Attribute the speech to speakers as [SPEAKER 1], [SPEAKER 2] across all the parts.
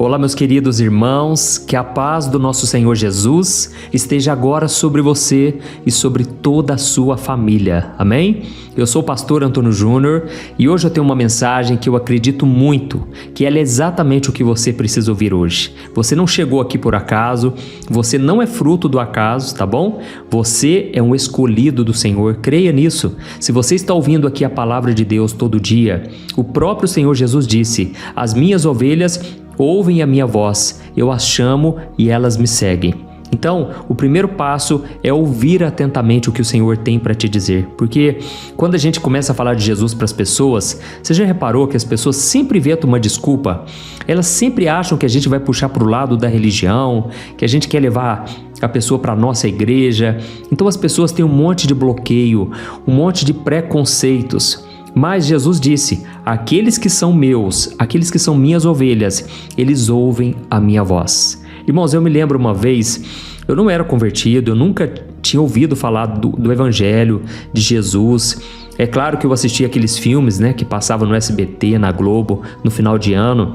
[SPEAKER 1] Olá, meus queridos irmãos, que a paz do nosso Senhor Jesus esteja agora sobre você e sobre toda a sua família. Amém? Eu sou o pastor Antônio Júnior e hoje eu tenho uma mensagem que eu acredito muito, que ela é exatamente o que você precisa ouvir hoje. Você não chegou aqui por acaso, você não é fruto do acaso, tá bom? Você é um escolhido do Senhor, creia nisso. Se você está ouvindo aqui a palavra de Deus todo dia, o próprio Senhor Jesus disse: as minhas ovelhas ouvem a minha voz, eu as chamo e elas me seguem. Então, o primeiro passo é ouvir atentamente o que o Senhor tem para te dizer, porque quando a gente começa a falar de Jesus para as pessoas, você já reparou que as pessoas sempre inventam uma desculpa? Elas sempre acham que a gente vai puxar para o lado da religião, que a gente quer levar a pessoa para a nossa igreja. Então as pessoas têm um monte de bloqueio, um monte de preconceitos. Mas Jesus disse: aqueles que são meus, aqueles que são minhas ovelhas, eles ouvem a minha voz. Irmãos, eu me lembro uma vez, eu não era convertido, eu nunca tinha ouvido falar do Evangelho, de Jesus. É claro que eu assistia aqueles filmes, que passavam no SBT, na Globo, no final de ano,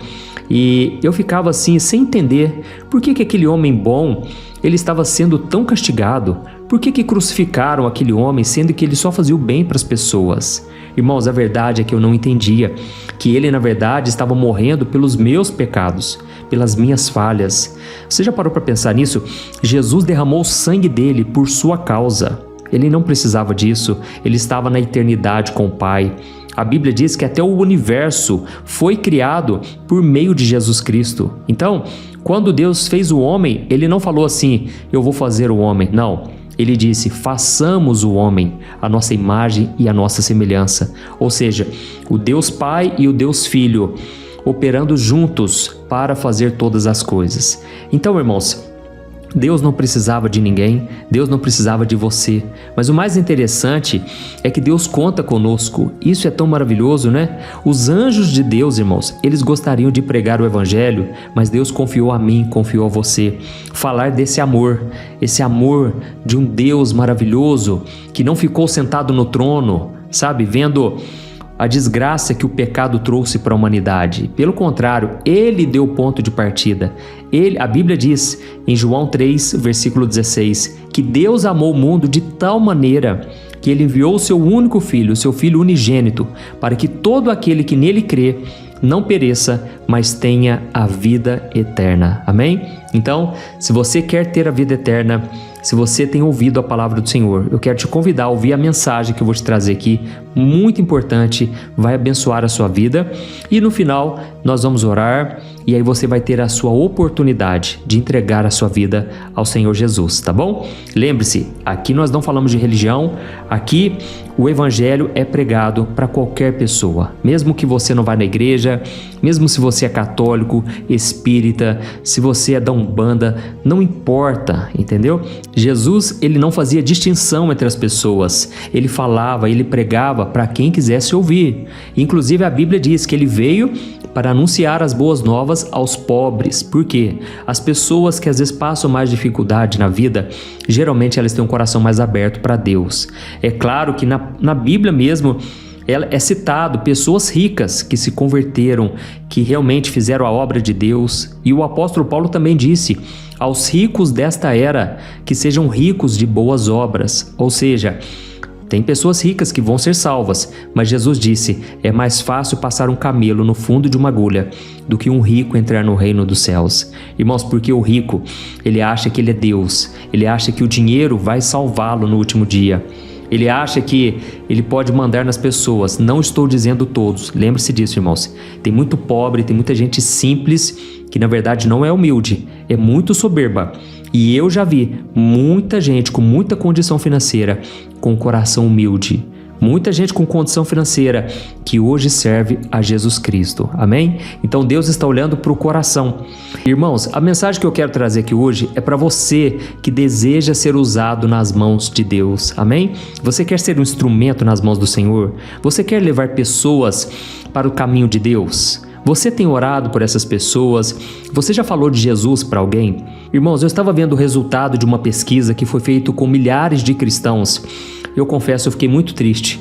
[SPEAKER 1] e eu ficava assim, sem entender por que aquele homem bom, ele estava sendo tão castigado. Por que crucificaram aquele homem, sendo que ele só fazia o bem para as pessoas? Irmãos, a verdade é que eu não entendia que ele, na verdade, estava morrendo pelos meus pecados, pelas minhas falhas. Você já parou para pensar nisso? Jesus derramou o sangue dele por sua causa. Ele não precisava disso, ele estava na eternidade com o Pai. A Bíblia diz que até o universo foi criado por meio de Jesus Cristo. Então, quando Deus fez o homem, ele não falou assim: eu vou fazer o homem. Não. Ele disse: façamos o homem, a nossa imagem e a nossa semelhança. Ou seja, o Deus Pai e o Deus Filho operando juntos para fazer todas as coisas. Então, irmãos, Deus não precisava de ninguém, Deus não precisava de você. Mas o mais interessante é que Deus conta conosco. Isso é tão maravilhoso, né? Os anjos de Deus, irmãos, eles gostariam de pregar o Evangelho, mas Deus confiou a mim, confiou a você. Falar desse amor, esse amor de um Deus maravilhoso que não ficou sentado no trono, sabe, vendo a desgraça que o pecado trouxe para a humanidade. Pelo contrário, Ele deu o ponto de partida. A Bíblia diz em João 3, versículo 16, que Deus amou o mundo de tal maneira que Ele enviou o seu único Filho, o seu Filho unigênito, para que todo aquele que nele crê não pereça, mas tenha a vida eterna. Amém? Então, se você quer ter a vida eterna, se você tem ouvido a palavra do Senhor, eu quero te convidar a ouvir a mensagem que eu vou te trazer aqui, muito importante, vai abençoar a sua vida. E no final, nós vamos orar e aí você vai ter a sua oportunidade de entregar a sua vida ao Senhor Jesus, tá bom? Lembre-se, aqui nós não falamos de religião, aqui o Evangelho é pregado para qualquer pessoa, mesmo que você não vá na igreja, mesmo se você é católico, espírita, se você é da Umbanda, não importa, entendeu? Jesus, ele não fazia distinção entre as pessoas, ele falava, ele pregava para quem quisesse ouvir. Inclusive a Bíblia diz que ele veio para anunciar as boas novas aos pobres. Por quê? As pessoas que às vezes passam mais dificuldade na vida, geralmente elas têm um coração mais aberto para Deus. É claro que na Bíblia mesmo é citado pessoas ricas que se converteram, que realmente fizeram a obra de Deus. E o apóstolo Paulo também disse: aos ricos desta era, que sejam ricos de boas obras. Ou seja, tem pessoas ricas que vão ser salvas, mas Jesus disse: é mais fácil passar um camelo no fundo de uma agulha do que um rico entrar no reino dos céus. Irmãos, porque o rico, ele acha que ele é Deus, ele acha que o dinheiro vai salvá-lo no último dia. Ele acha que ele pode mandar nas pessoas. Não estou dizendo todos, lembre-se disso, irmãos. Tem muito pobre, tem muita gente simples que na verdade não é humilde, é muito soberba. E eu já vi muita gente com muita condição financeira, com coração humilde. Muita gente com condição financeira que hoje serve a Jesus Cristo. Amém? Então Deus está olhando para o coração. Irmãos, a mensagem que eu quero trazer aqui hoje é para você que deseja ser usado nas mãos de Deus. Amém? Você quer ser um instrumento nas mãos do Senhor? Você quer levar pessoas para o caminho de Deus? Você tem orado por essas pessoas? Você já falou de Jesus para alguém? Irmãos, eu estava vendo o resultado de uma pesquisa que foi feita com milhares de cristãos. Eu confesso, eu fiquei muito triste.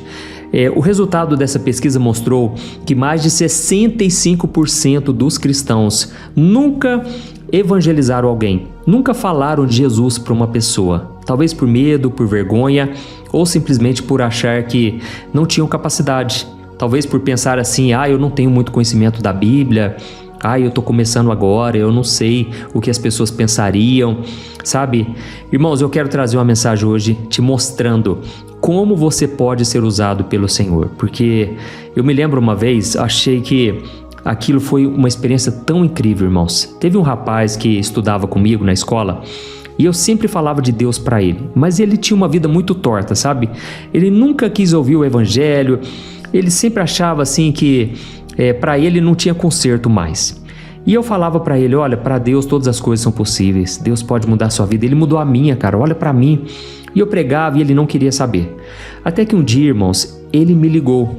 [SPEAKER 1] O resultado dessa pesquisa mostrou que mais de 65% dos cristãos nunca evangelizaram alguém, nunca falaram de Jesus para uma pessoa, talvez por medo, por vergonha ou simplesmente por achar que não tinham capacidade, talvez por pensar assim, eu não tenho muito conhecimento da Bíblia, eu estou começando agora, eu não sei o que as pessoas pensariam, sabe? Irmãos, eu quero trazer uma mensagem hoje te mostrando como você pode ser usado pelo Senhor, porque eu me lembro uma vez, achei que aquilo foi uma experiência tão incrível, irmãos. Teve um rapaz que estudava comigo na escola e eu sempre falava de Deus para ele, mas ele tinha uma vida muito torta, sabe? Ele nunca quis ouvir o evangelho, ele sempre achava assim que para ele não tinha conserto mais. E eu falava para ele, olha, para Deus todas as coisas são possíveis, Deus pode mudar a sua vida. Ele mudou a minha, cara, olha para mim. E eu pregava e ele não queria saber. Até que um dia, irmãos, ele me ligou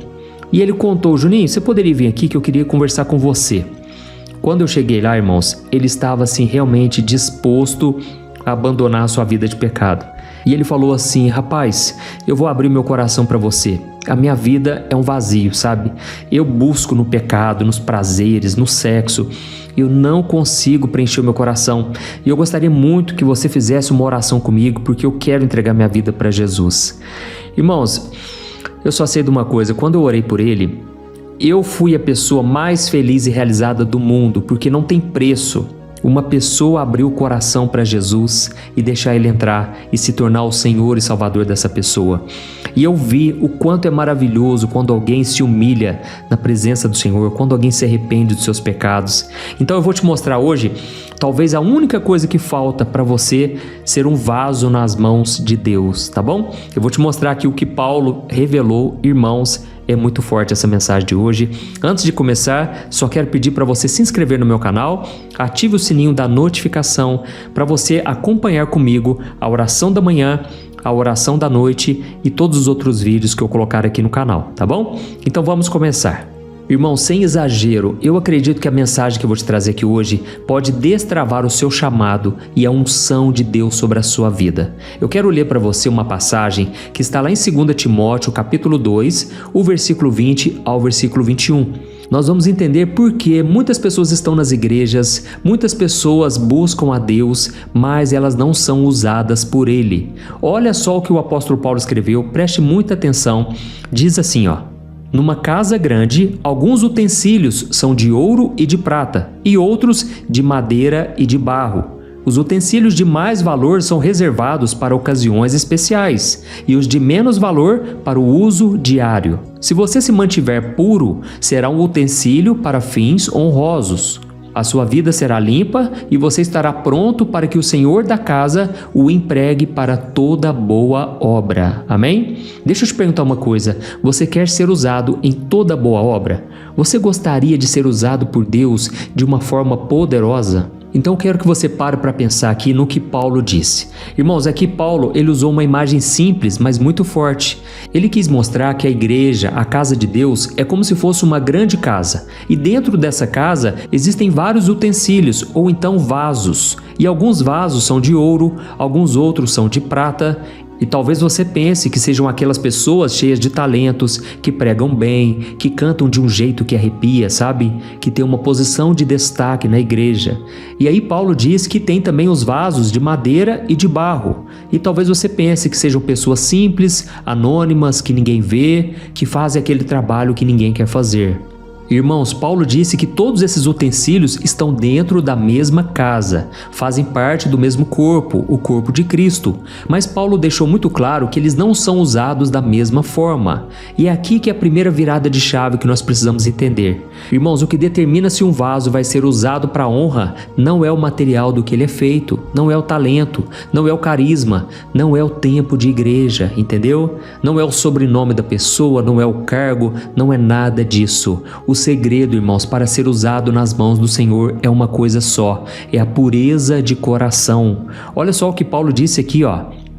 [SPEAKER 1] e ele contou, Juninho, você poderia vir aqui que eu queria conversar com você. Quando eu cheguei lá, irmãos, ele estava assim realmente disposto a abandonar a sua vida de pecado. E ele falou assim, rapaz, eu vou abrir meu coração para você. A minha vida é um vazio, sabe? Eu busco no pecado, nos prazeres, no sexo. Eu não consigo preencher o meu coração. E eu gostaria muito que você fizesse uma oração comigo, porque eu quero entregar minha vida para Jesus. Irmãos, eu só sei de uma coisa, quando eu orei por ele, eu fui a pessoa mais feliz e realizada do mundo, porque não tem preço uma pessoa abrir o coração para Jesus e deixar ele entrar e se tornar o Senhor e Salvador dessa pessoa. E eu vi o quanto é maravilhoso quando alguém se humilha na presença do Senhor, quando alguém se arrepende dos seus pecados. Então eu vou te mostrar hoje, talvez a única coisa que falta para você ser um vaso nas mãos de Deus, tá bom? Eu vou te mostrar aqui o que Paulo revelou, irmãos. É muito forte essa mensagem de hoje. Antes de começar, só quero pedir para você se inscrever no meu canal, ative o sininho da notificação para você acompanhar comigo a oração da manhã, a oração da noite e todos os outros vídeos que eu colocar aqui no canal, tá bom? Então vamos começar. Irmão, sem exagero, eu acredito que a mensagem que eu vou te trazer aqui hoje pode destravar o seu chamado e a unção de Deus sobre a sua vida. Eu quero ler para você uma passagem que está lá em 2 Timóteo, capítulo 2, o versículo 20 ao versículo 21. Nós vamos entender por que muitas pessoas estão nas igrejas, muitas pessoas buscam a Deus, mas elas não são usadas por Ele. Olha só o que o apóstolo Paulo escreveu, preste muita atenção. Diz assim, numa casa grande, alguns utensílios são de ouro e de prata, e outros de madeira e de barro. Os utensílios de mais valor são reservados para ocasiões especiais, e os de menos valor para o uso diário. Se você se mantiver puro, será um utensílio para fins honrosos. A sua vida será limpa e você estará pronto para que o Senhor da casa o empregue para toda boa obra. Amém? Deixa eu te perguntar uma coisa. Você quer ser usado em toda boa obra? Você gostaria de ser usado por Deus de uma forma poderosa? Então eu quero que você pare para pensar aqui no que Paulo disse. Irmãos, aqui Paulo ele usou uma imagem simples, mas muito forte. Ele quis mostrar que a igreja, a casa de Deus, é como se fosse uma grande casa. E dentro dessa casa existem vários utensílios, ou então vasos. E alguns vasos são de ouro, alguns outros são de prata. E talvez você pense que sejam aquelas pessoas cheias de talentos, que pregam bem, que cantam de um jeito que arrepia, sabe? Que tem uma posição de destaque na igreja. E aí Paulo diz que tem também os vasos de madeira e de barro. E talvez você pense que sejam pessoas simples, anônimas, que ninguém vê, que fazem aquele trabalho que ninguém quer fazer. Irmãos, Paulo disse que todos esses utensílios estão dentro da mesma casa, fazem parte do mesmo corpo, o corpo de Cristo. Mas Paulo deixou muito claro que eles não são usados da mesma forma. E é aqui que é a primeira virada de chave que nós precisamos entender. Irmãos, o que determina se um vaso vai ser usado para honra não é o material do que ele é feito, não é o talento, não é o carisma, não é o tempo de igreja, entendeu? Não é o sobrenome da pessoa, não é o cargo, não é nada disso. O segredo, irmãos, para ser usado nas mãos do Senhor é uma coisa só, é a pureza de coração. Olha só o que Paulo disse aqui,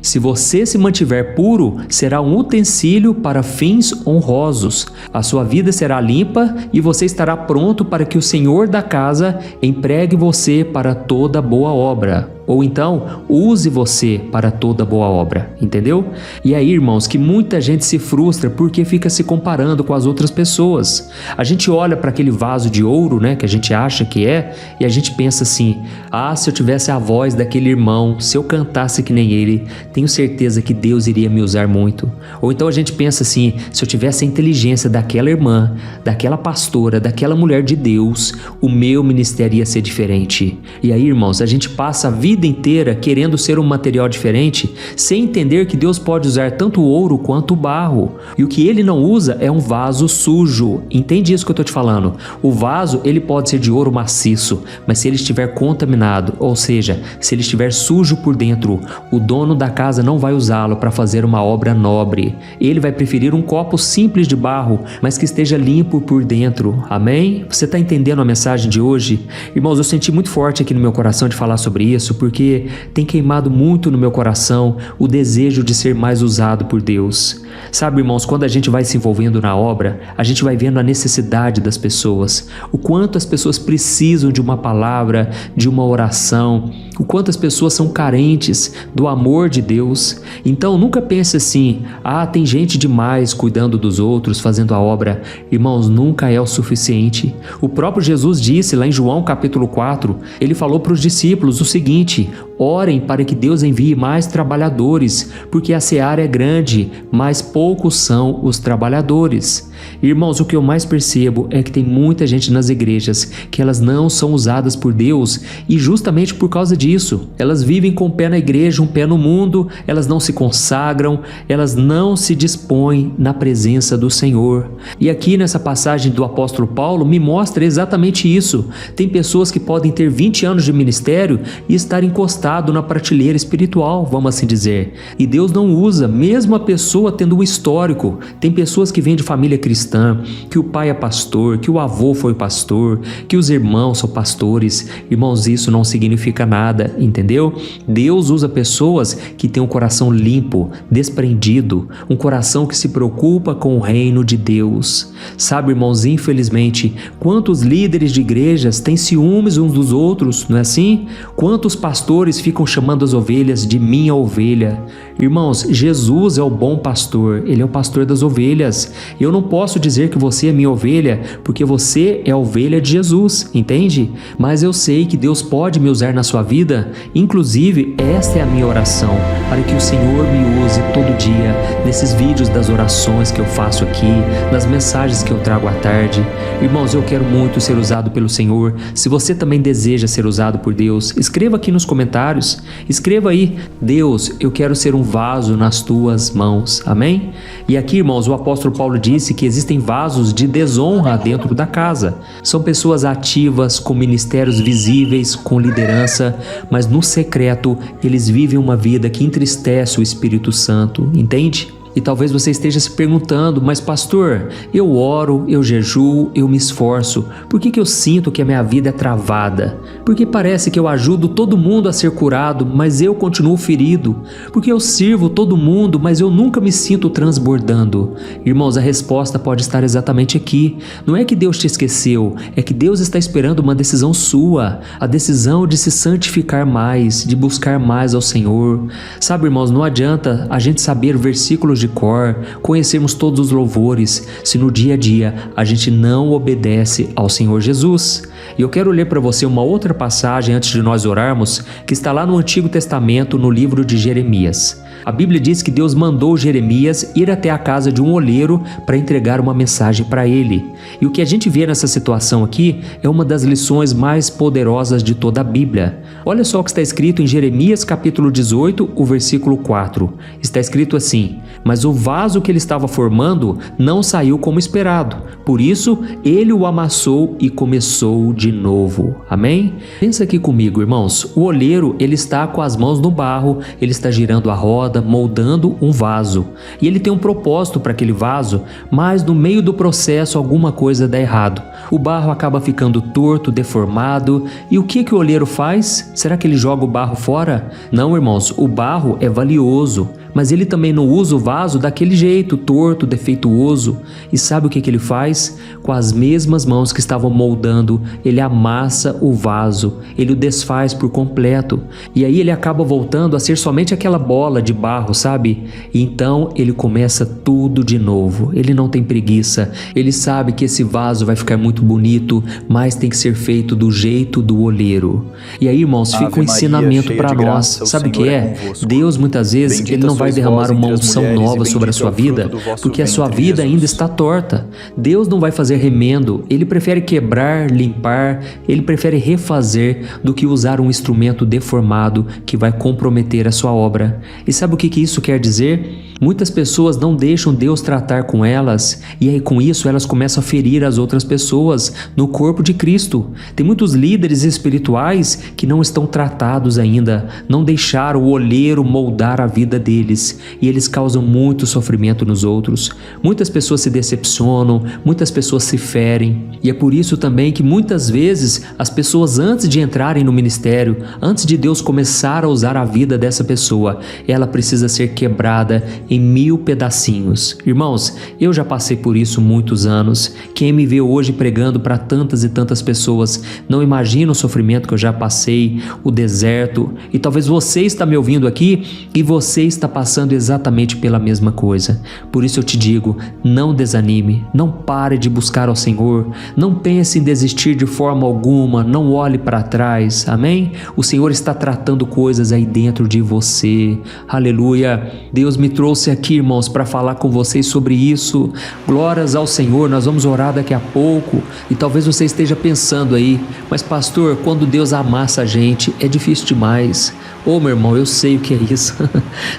[SPEAKER 1] Se você se mantiver puro, será um utensílio para fins honrosos. A sua vida será limpa e você estará pronto para que o Senhor da casa empregue você para toda boa obra. Ou então, use você para toda boa obra, entendeu? E aí, irmãos, que muita gente se frustra porque fica se comparando com as outras pessoas. A gente olha para aquele vaso de ouro, né, que a gente acha que é, e a gente pensa assim: ah, se eu tivesse a voz daquele irmão, se eu cantasse que nem ele, tenho certeza que Deus iria me usar muito. Ou então a gente pensa assim: se eu tivesse a inteligência daquela irmã, daquela pastora, daquela mulher de Deus, o meu ministério ia ser diferente. E aí, irmãos, a gente passa a vida inteira querendo ser um material diferente, sem entender que Deus pode usar tanto o ouro quanto o barro. E o que ele não usa é um vaso sujo. Entende isso que eu estou te falando? O vaso, ele pode ser de ouro maciço, mas se ele estiver contaminado, ou seja, se ele estiver sujo por dentro, o dono da casa não vai usá-lo para fazer uma obra nobre. Ele vai preferir um copo simples de barro, mas que esteja limpo por dentro. Amém? Você está entendendo a mensagem de hoje? Irmãos, eu senti muito forte aqui no meu coração de falar sobre isso, porque tem queimado muito no meu coração o desejo de ser mais usado por Deus. Sabe, irmãos, quando a gente vai se envolvendo na obra, a gente vai vendo a necessidade das pessoas, o quanto as pessoas precisam de uma palavra, de uma oração, o quanto as pessoas são carentes do amor de Deus. Então nunca pense assim: ah, tem gente demais cuidando dos outros, fazendo a obra. Irmãos, nunca é o suficiente. O próprio Jesus disse lá em João capítulo 4, ele falou para os discípulos o seguinte: orem para que Deus envie mais trabalhadores, porque a seara é grande, mas poucos são os trabalhadores. Irmãos, o que eu mais percebo é que tem muita gente nas igrejas que elas não são usadas por Deus, e justamente por causa disso, elas vivem com um pé na igreja, um pé no mundo, elas não se consagram, elas não se dispõem na presença do Senhor. E aqui nessa passagem do apóstolo Paulo me mostra exatamente isso. Tem pessoas que podem ter 20 anos de ministério e estar encostado na prateleira espiritual, vamos assim dizer. E Deus não usa, mesmo a pessoa tendo um histórico. Tem pessoas que vêm de família cristã, que o pai é pastor, que o avô foi pastor, que os irmãos são pastores. Irmãos, isso não significa nada, entendeu? Deus usa pessoas que têm um coração limpo, desprendido, um coração que se preocupa com o reino de Deus. Sabe, irmãos, infelizmente, quantos líderes de igrejas têm ciúmes uns dos outros, não é assim? Quantos pastores ficam chamando as ovelhas de minha ovelha? Irmãos, Jesus é o bom pastor, ele é o pastor das ovelhas. Eu não posso dizer que você é minha ovelha, porque você é a ovelha de Jesus, entende? Mas eu sei que Deus pode me usar na sua vida. Inclusive, esta é a minha oração, para que o Senhor me use todo dia, nesses vídeos das orações que eu faço aqui, nas mensagens que eu trago à tarde. Irmãos, eu quero muito ser usado pelo Senhor. Se você também deseja ser usado por Deus, escreva aqui nos comentários. Escreva aí: Deus, eu quero ser um vaso nas tuas mãos. Amém? E aqui, irmãos, o apóstolo Paulo disse que existem vasos de desonra dentro da casa. São pessoas ativas, com ministérios visíveis, com liderança, mas no secreto eles vivem uma vida que entristece o Espírito Santo, entende? E talvez você esteja se perguntando: mas pastor, eu oro, eu jejuo, eu me esforço, por que eu sinto que a minha vida é travada? Porque parece que eu ajudo todo mundo a ser curado, mas eu continuo ferido? Porque eu sirvo todo mundo, mas eu nunca me sinto transbordando? Irmãos, a resposta pode estar exatamente aqui. Não é que Deus te esqueceu, é que Deus está esperando uma decisão sua, a decisão de se santificar mais, de buscar mais ao Senhor. Sabe, irmãos, não adianta a gente saber versículos de cor, conhecermos todos os louvores, se no dia a dia a gente não obedece ao Senhor Jesus. E eu quero ler para você uma outra passagem antes de nós orarmos, que está lá no Antigo Testamento, no livro de Jeremias. A Bíblia diz que Deus mandou Jeremias ir até a casa de um oleiro para entregar uma mensagem para ele. E o que a gente vê nessa situação aqui é uma das lições mais poderosas de toda a Bíblia. Olha só o que está escrito em Jeremias capítulo 18, o versículo 4. Está escrito assim: mas o vaso que ele estava formando não saiu como esperado. Por isso, ele o amassou e começou de novo. Amém? Pensa aqui comigo, irmãos. O oleiro, ele está com as mãos no barro, ele está girando a roda, moldando um vaso. E ele tem um propósito para aquele vaso, mas no meio do processo alguma coisa dá errado. O barro acaba ficando torto, deformado. E o que o oleiro faz? Será que ele joga o barro fora? Não, irmãos, o barro é valioso. mas ele também não usa o vaso daquele jeito, torto, defeituoso. E sabe o que ele faz? Com as mesmas mãos que estavam moldando, ele amassa o vaso, ele o desfaz por completo. E aí ele acaba voltando a ser somente aquela bola de barro, sabe? E então ele começa tudo de novo. Ele não tem preguiça, ele sabe que esse vaso vai ficar muito bonito, mas tem que ser feito do jeito do oleiro. E aí, irmãos, fica um ensinamento para nós. Sabe o que é? Deus muitas vezes ele não vai derramar uma unção nova sobre a sua vida, porque a sua vida ainda está torta. Deus não vai fazer remendo, ele prefere quebrar, limpar, ele prefere refazer do que usar um instrumento deformado que vai comprometer a sua obra. E sabe o que isso quer dizer? Muitas pessoas não deixam Deus tratar com elas, e aí com isso elas começam a ferir as outras pessoas no corpo de Cristo. Tem muitos líderes espirituais que não estão tratados ainda, não deixaram o oleiro moldar a vida deles, e eles causam muito sofrimento nos outros. Muitas pessoas se decepcionam, muitas pessoas se ferem, e é por isso também que muitas vezes as pessoas, antes de entrarem no ministério, antes de Deus começar a usar a vida dessa pessoa, ela precisa ser quebrada em 1000 pedacinhos. Irmãos, eu já passei por isso muitos anos. Quem me vê hoje pregando para tantas e tantas pessoas não imagina o sofrimento que eu já passei, o deserto, e talvez você está me ouvindo aqui e você está passando exatamente pela mesma coisa. Por isso eu te digo, não desanime, não pare de buscar ao Senhor, não pense em desistir de forma alguma, não olhe para trás, amém? O Senhor está tratando coisas aí dentro de você, aleluia. Deus me trouxe aqui, irmãos, para falar com vocês sobre isso. Glórias ao Senhor. Nós vamos orar daqui a pouco, e talvez você esteja pensando aí, mas pastor, quando Deus amassa a gente é difícil demais. Ô meu irmão, eu sei o que é isso.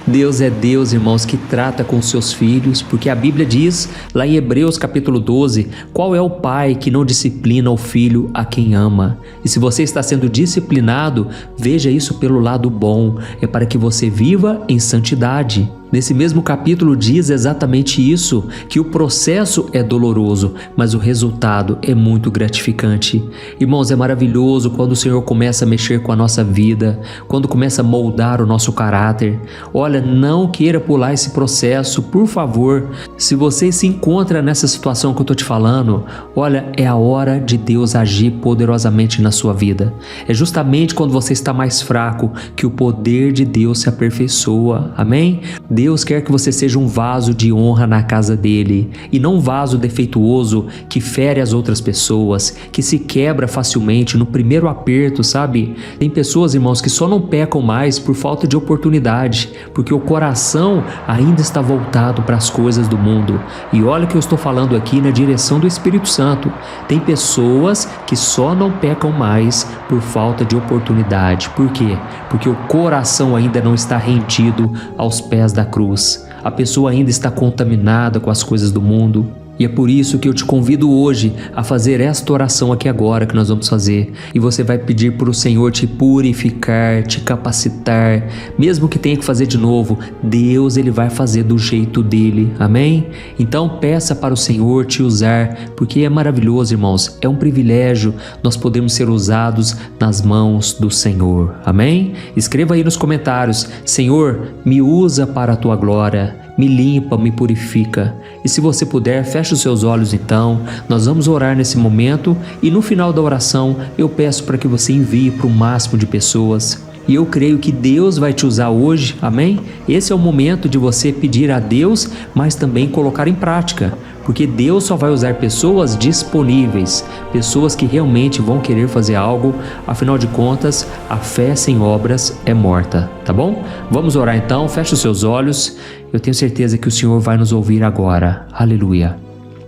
[SPEAKER 1] Deus é Deus, irmãos, que trata com seus filhos, porque a Bíblia diz lá em Hebreus capítulo 12, qual é o pai que não disciplina o filho a quem ama? E se você está sendo disciplinado, veja isso pelo lado bom, é para que você viva em santidade. Nesse mesmo capítulo diz exatamente isso, que o processo é doloroso, mas o resultado é muito gratificante. Irmãos, é maravilhoso quando o Senhor começa a mexer com a nossa vida, quando começa a moldar o nosso caráter. Olha, não queira pular esse processo, por favor. Se você se encontra nessa situação que eu estou te falando, olha, é a hora de Deus agir poderosamente na sua vida. É justamente quando você está mais fraco que o poder de Deus se aperfeiçoa, amém? Deus quer que você seja um vaso de honra na casa dele, e não um vaso defeituoso que fere as outras pessoas, que se quebra facilmente no primeiro aperto, sabe? Tem pessoas, irmãos, que só não pecam mais por falta de oportunidade, porque o coração ainda está voltado para as coisas do mundo. E olha que eu estou falando aqui na direção do Espírito Santo. Tem pessoas que só não pecam mais por falta de oportunidade. Por quê? Porque o coração ainda não está rendido aos pés da cruz. A pessoa ainda está contaminada com as coisas do mundo. E é por isso que eu te convido hoje a fazer esta oração aqui agora que nós vamos fazer. E você vai pedir para o Senhor te purificar, te capacitar. Mesmo que tenha que fazer de novo, Deus ele vai fazer do jeito dele. Amém? Então peça para o Senhor te usar, porque é maravilhoso, irmãos. É um privilégio nós podermos ser usados nas mãos do Senhor. Amém? Escreva aí nos comentários: Senhor, me usa para a tua glória. Me limpa, me purifica. E se você puder, feche os seus olhos então. Nós vamos orar nesse momento, e no final da oração eu peço para que você envie para o máximo de pessoas. E eu creio que Deus vai te usar hoje, amém? Esse é o momento de você pedir a Deus, mas também colocar em prática, porque Deus só vai usar pessoas disponíveis, pessoas que realmente vão querer fazer algo. Afinal de contas, a fé sem obras é morta, tá bom? Vamos orar então, feche os seus olhos. Eu tenho certeza que o Senhor vai nos ouvir agora. Aleluia.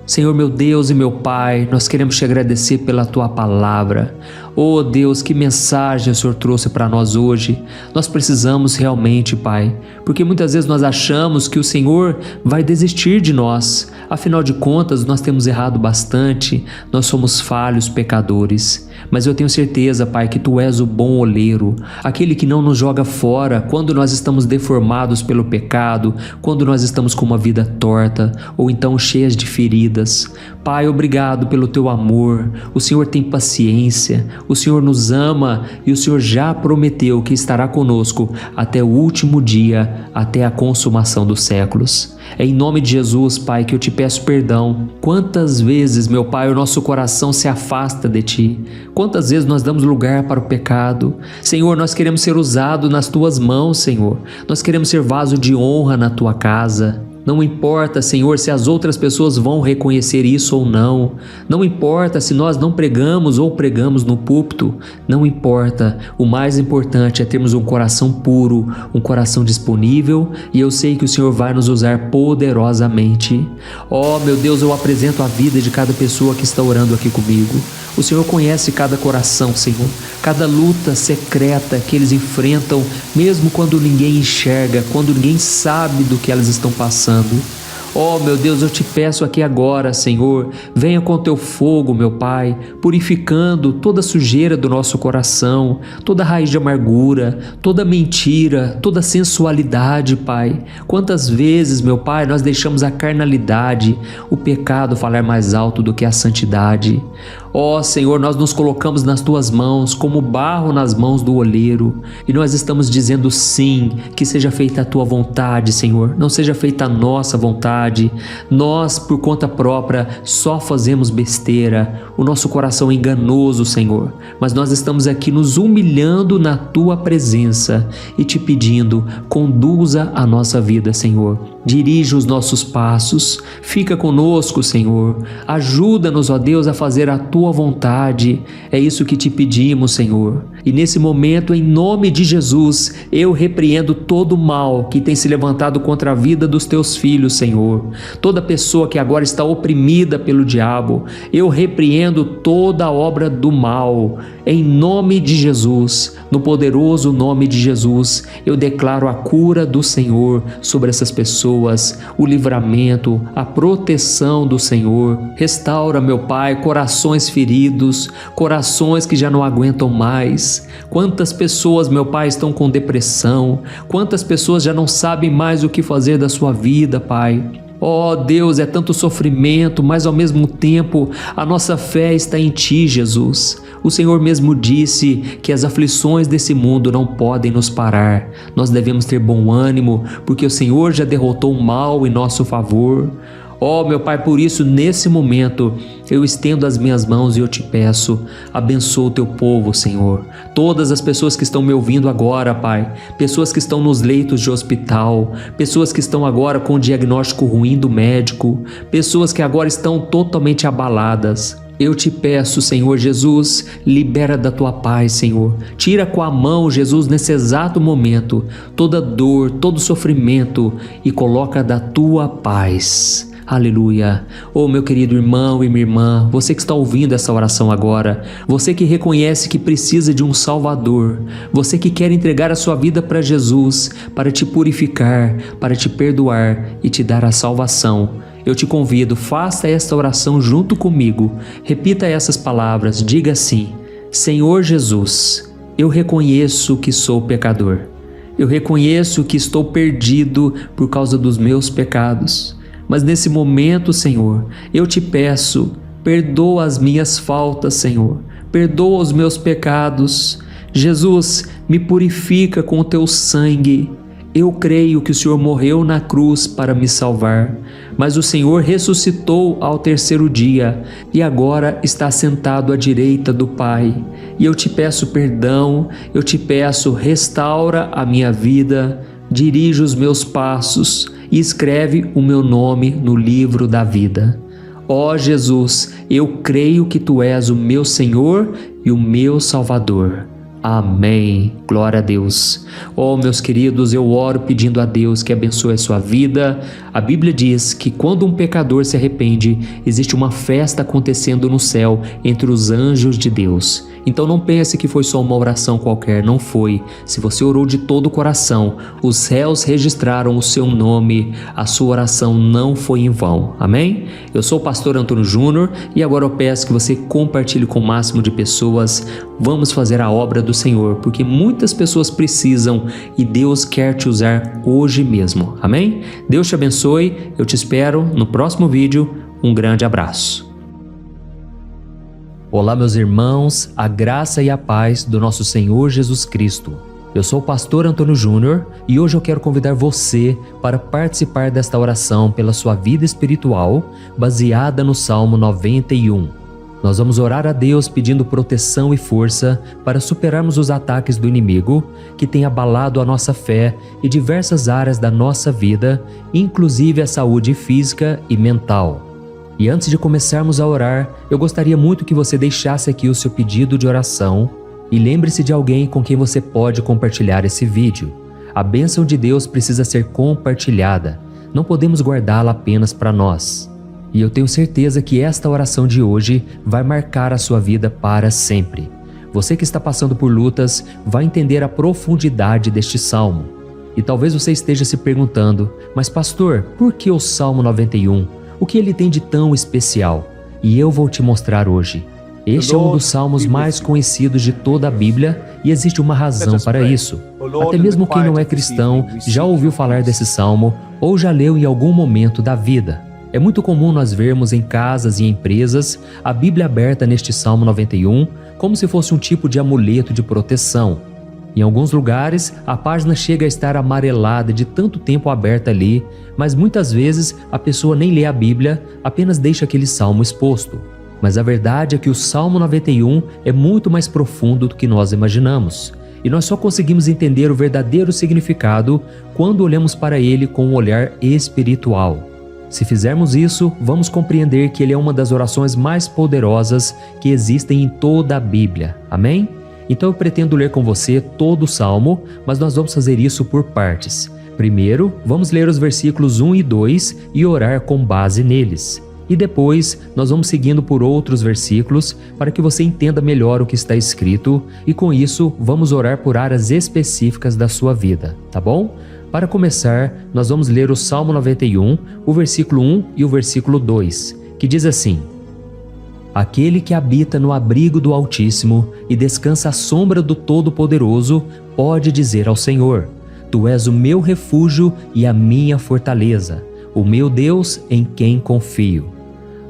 [SPEAKER 1] Senhor, meu Deus e meu Pai, nós queremos te agradecer pela Tua palavra. Oh Deus, que mensagem o Senhor trouxe para nós hoje. Nós precisamos realmente, Pai, porque muitas vezes nós achamos que o Senhor vai desistir de nós. Afinal de contas, nós temos errado bastante, nós somos falhos, pecadores. Mas eu tenho certeza, Pai, que Tu és o bom oleiro, aquele que não nos joga fora quando nós estamos deformados pelo pecado, quando nós estamos com uma vida torta ou então cheias de feridas. Pai, obrigado pelo teu amor. O Senhor tem paciência, o Senhor nos ama e o Senhor já prometeu que estará conosco até o último dia, até a consumação dos séculos. É em nome de Jesus, Pai, que eu te peço perdão. Quantas vezes, meu Pai, o nosso coração se afasta de Ti? Quantas vezes nós damos lugar para o pecado? Senhor, nós queremos ser usados nas Tuas mãos, Senhor. Nós queremos ser vaso de honra na Tua casa. Não importa, Senhor, se as outras pessoas vão reconhecer isso ou não. Não importa se nós não pregamos ou pregamos no púlpito. Não importa. O mais importante é termos um coração puro, um coração disponível, e eu sei que o Senhor vai nos usar poderosamente. Oh, meu Deus, eu apresento a vida de cada pessoa que está orando aqui comigo. O Senhor conhece cada coração, Senhor, cada luta secreta que eles enfrentam, mesmo quando ninguém enxerga, quando ninguém sabe do que elas estão passando. Oh, meu Deus, eu te peço aqui agora, Senhor, venha com teu fogo, meu Pai, purificando toda a sujeira do nosso coração, toda raiz de amargura, toda mentira, toda sensualidade, Pai. Quantas vezes, meu Pai, nós deixamos a carnalidade, o pecado falar mais alto do que a santidade. Ó Senhor, nós nos colocamos nas Tuas mãos como barro nas mãos do oleiro, e nós estamos dizendo sim, que seja feita a Tua vontade, Senhor, não seja feita a nossa vontade. Nós, por conta própria, só fazemos besteira, o nosso coração é enganoso, Senhor, mas nós estamos aqui nos humilhando na Tua presença e te pedindo, conduza a nossa vida, Senhor. Dirige os nossos passos, fica conosco, Senhor. Ajuda-nos, ó Deus, a fazer a Tua vontade. É isso que te pedimos, Senhor. E nesse momento, em nome de Jesus, eu repreendo todo o mal que tem se levantado contra a vida dos Teus filhos, Senhor. Toda pessoa que agora está oprimida pelo diabo, eu repreendo toda a obra do mal. Em nome de Jesus, no poderoso nome de Jesus, eu declaro a cura do Senhor sobre essas pessoas, o livramento, a proteção do Senhor. Restaura, meu Pai, corações feridos, corações que já não aguentam mais. Quantas pessoas, meu Pai, estão com depressão, quantas pessoas já não sabem mais o que fazer da sua vida, Pai. Oh Deus, é tanto sofrimento, mas ao mesmo tempo a nossa fé está em Ti, Jesus. O Senhor mesmo disse que as aflições desse mundo não podem nos parar. Nós devemos ter bom ânimo, porque o Senhor já derrotou o mal em nosso favor. Oh, meu Pai, por isso, nesse momento, eu estendo as minhas mãos e eu te peço, abençoa o teu povo, Senhor. Todas as pessoas que estão me ouvindo agora, Pai, pessoas que estão nos leitos de hospital, pessoas que estão agora com o diagnóstico ruim do médico, pessoas que agora estão totalmente abaladas. Eu te peço, Senhor Jesus, libera da Tua paz, Senhor. Tira com a mão, Jesus, nesse exato momento, toda dor, todo sofrimento e coloca da Tua paz. Aleluia. Oh, meu querido irmão e minha irmã, você que está ouvindo essa oração agora, você que reconhece que precisa de um Salvador, você que quer entregar a sua vida para Jesus, para te purificar, para te perdoar e te dar a salvação, eu te convido, faça esta oração junto comigo. Repita essas palavras, diga assim: Senhor Jesus, eu reconheço que sou pecador. Eu reconheço que estou perdido por causa dos meus pecados. Mas nesse momento, Senhor, eu te peço, perdoa as minhas faltas, Senhor. Perdoa os meus pecados. Jesus, me purifica com o teu sangue. Eu creio que o Senhor morreu na cruz para me salvar, mas o Senhor ressuscitou ao terceiro dia e agora está sentado à direita do Pai. E eu te peço perdão, eu te peço, restaura a minha vida, dirige os meus passos e escreve o meu nome no livro da vida. Ó Jesus, eu creio que Tu és o meu Senhor e o meu Salvador. Amém. Glória a Deus. Oh, meus queridos, eu oro pedindo a Deus que abençoe a sua vida. A Bíblia diz que quando um pecador se arrepende, existe uma festa acontecendo no céu entre os anjos de Deus. Então não pense que foi só uma oração qualquer, não foi. Se você orou de todo o coração, os céus registraram o seu nome, a sua oração não foi em vão. Amém? Eu sou o pastor Antônio Júnior e agora eu peço que você compartilhe com o máximo de pessoas. Vamos fazer a obra do Senhor, porque muitas pessoas precisam e Deus quer te usar hoje mesmo. Amém? Deus te abençoe, eu te espero no próximo vídeo. Um grande abraço. Olá, meus irmãos, a graça e a paz do nosso Senhor Jesus Cristo. Eu sou o pastor Antônio Júnior e hoje eu quero convidar você para participar desta oração pela sua vida espiritual, baseada no Salmo 91. Nós vamos orar a Deus pedindo proteção e força para superarmos os ataques do inimigo que tem abalado a nossa fé e diversas áreas da nossa vida, inclusive a saúde física e mental. E antes de começarmos a orar, eu gostaria muito que você deixasse aqui o seu pedido de oração e lembre-se de alguém com quem você pode compartilhar esse vídeo. A bênção de Deus precisa ser compartilhada, não podemos guardá-la apenas para nós. E eu tenho certeza que esta oração de hoje vai marcar a sua vida para sempre. Você que está passando por lutas vai entender a profundidade deste salmo. E talvez você esteja se perguntando, mas pastor, por que o Salmo 91? O que ele tem de tão especial? E eu vou te mostrar hoje. Este é um dos salmos mais conhecidos de toda a Bíblia e existe uma razão para isso. Até mesmo quem não é cristão já ouviu falar desse salmo ou já leu em algum momento da vida. É muito comum nós vermos em casas e empresas a Bíblia aberta neste Salmo 91 como se fosse um tipo de amuleto de proteção. Em alguns lugares, a página chega a estar amarelada de tanto tempo aberta ali, mas muitas vezes a pessoa nem lê a Bíblia, apenas deixa aquele salmo exposto. Mas a verdade é que o Salmo 91 é muito mais profundo do que nós imaginamos. E nós só conseguimos entender o verdadeiro significado quando olhamos para ele com um olhar espiritual. Se fizermos isso, vamos compreender que ele é uma das orações mais poderosas que existem em toda a Bíblia. Amém? Então eu pretendo ler com você todo o Salmo, mas nós vamos fazer isso por partes. Primeiro, vamos ler os versículos 1 e 2 e orar com base neles. E depois, nós vamos seguindo por outros versículos para que você entenda melhor o que está escrito e com isso, vamos orar por áreas específicas da sua vida, tá bom? Para começar, nós vamos ler o Salmo 91, o versículo 1 e o versículo 2, que diz assim: Aquele que habita no abrigo do Altíssimo e descansa à sombra do Todo-Poderoso pode dizer ao Senhor: Tu és o meu refúgio e a minha fortaleza, o meu Deus em quem confio.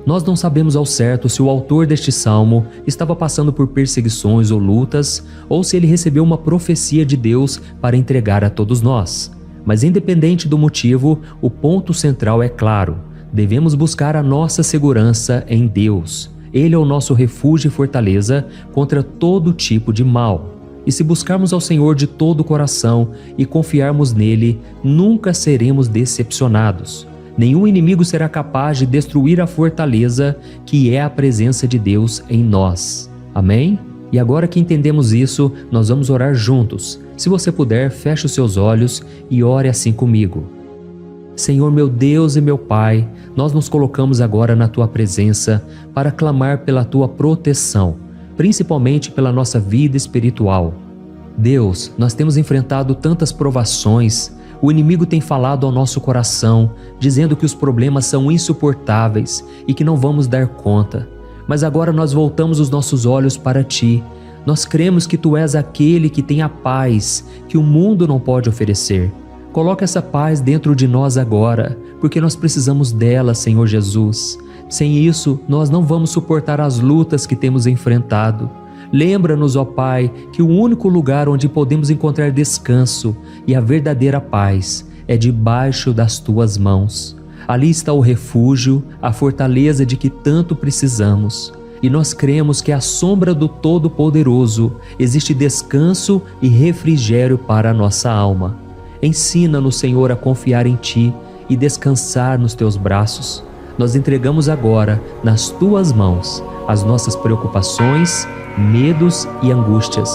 [SPEAKER 1] Nós não sabemos ao certo se o autor deste salmo estava passando por perseguições ou lutas, ou se ele recebeu uma profecia de Deus para entregar a todos nós. Mas independente do motivo, o ponto central é claro: devemos buscar a nossa segurança em Deus. Ele é o nosso refúgio e fortaleza contra todo tipo de mal. E se buscarmos ao Senhor de todo o coração e confiarmos nele, nunca seremos decepcionados. Nenhum inimigo será capaz de destruir a fortaleza que é a presença de Deus em nós. Amém? E agora que entendemos isso, nós vamos orar juntos. Se você puder, feche os seus olhos e ore assim comigo. Senhor meu Deus e meu Pai, nós nos colocamos agora na Tua presença para clamar pela Tua proteção, principalmente pela nossa vida espiritual. Deus, nós temos enfrentado tantas provações, o inimigo tem falado ao nosso coração, dizendo que os problemas são insuportáveis e que não vamos dar conta. Mas agora nós voltamos os nossos olhos para Ti. Nós cremos que Tu és aquele que tem a paz que o mundo não pode oferecer. Coloca essa paz dentro de nós agora, porque nós precisamos dela, Senhor Jesus. Sem isso, nós não vamos suportar as lutas que temos enfrentado. Lembra-nos, ó Pai, que o único lugar onde podemos encontrar descanso e a verdadeira paz é debaixo das Tuas mãos. Ali está o refúgio, a fortaleza de que tanto precisamos. E nós cremos que à sombra do Todo-Poderoso existe descanso e refrigério para a nossa alma. Ensina-nos, Senhor, a confiar em Ti e descansar nos Teus braços. Nós entregamos agora, nas Tuas mãos, as nossas preocupações, medos e angústias.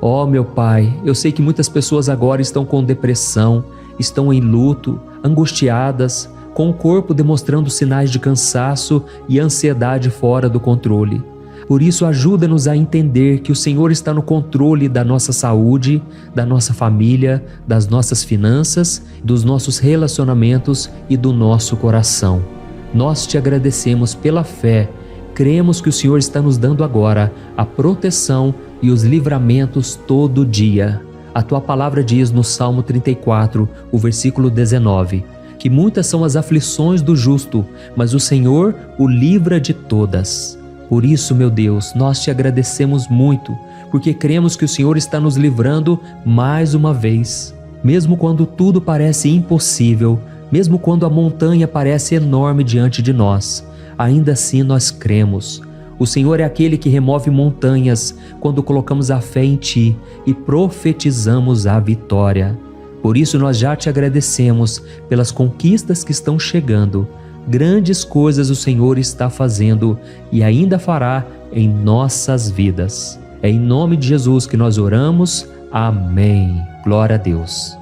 [SPEAKER 1] Ó meu Pai, eu sei que muitas pessoas agora estão com depressão, estão em luto, angustiadas, com o corpo demonstrando sinais de cansaço e ansiedade fora do controle. Por isso, ajuda-nos a entender que o Senhor está no controle da nossa saúde, da nossa família, das nossas finanças, dos nossos relacionamentos e do nosso coração. Nós Te agradecemos pela fé, cremos que o Senhor está nos dando agora a proteção e os livramentos todo dia. A Tua palavra diz no Salmo 34, o versículo 19, que muitas são as aflições do justo, mas o Senhor o livra de todas. Por isso, meu Deus, nós te agradecemos muito, porque cremos que o Senhor está nos livrando mais uma vez. Mesmo quando tudo parece impossível, mesmo quando a montanha parece enorme diante de nós, ainda assim nós cremos. O Senhor é aquele que remove montanhas quando colocamos a fé em Ti e profetizamos a vitória. Por isso nós já te agradecemos pelas conquistas que estão chegando. Grandes coisas o Senhor está fazendo e ainda fará em nossas vidas. É em nome de Jesus que nós oramos. Amém. Glória a Deus.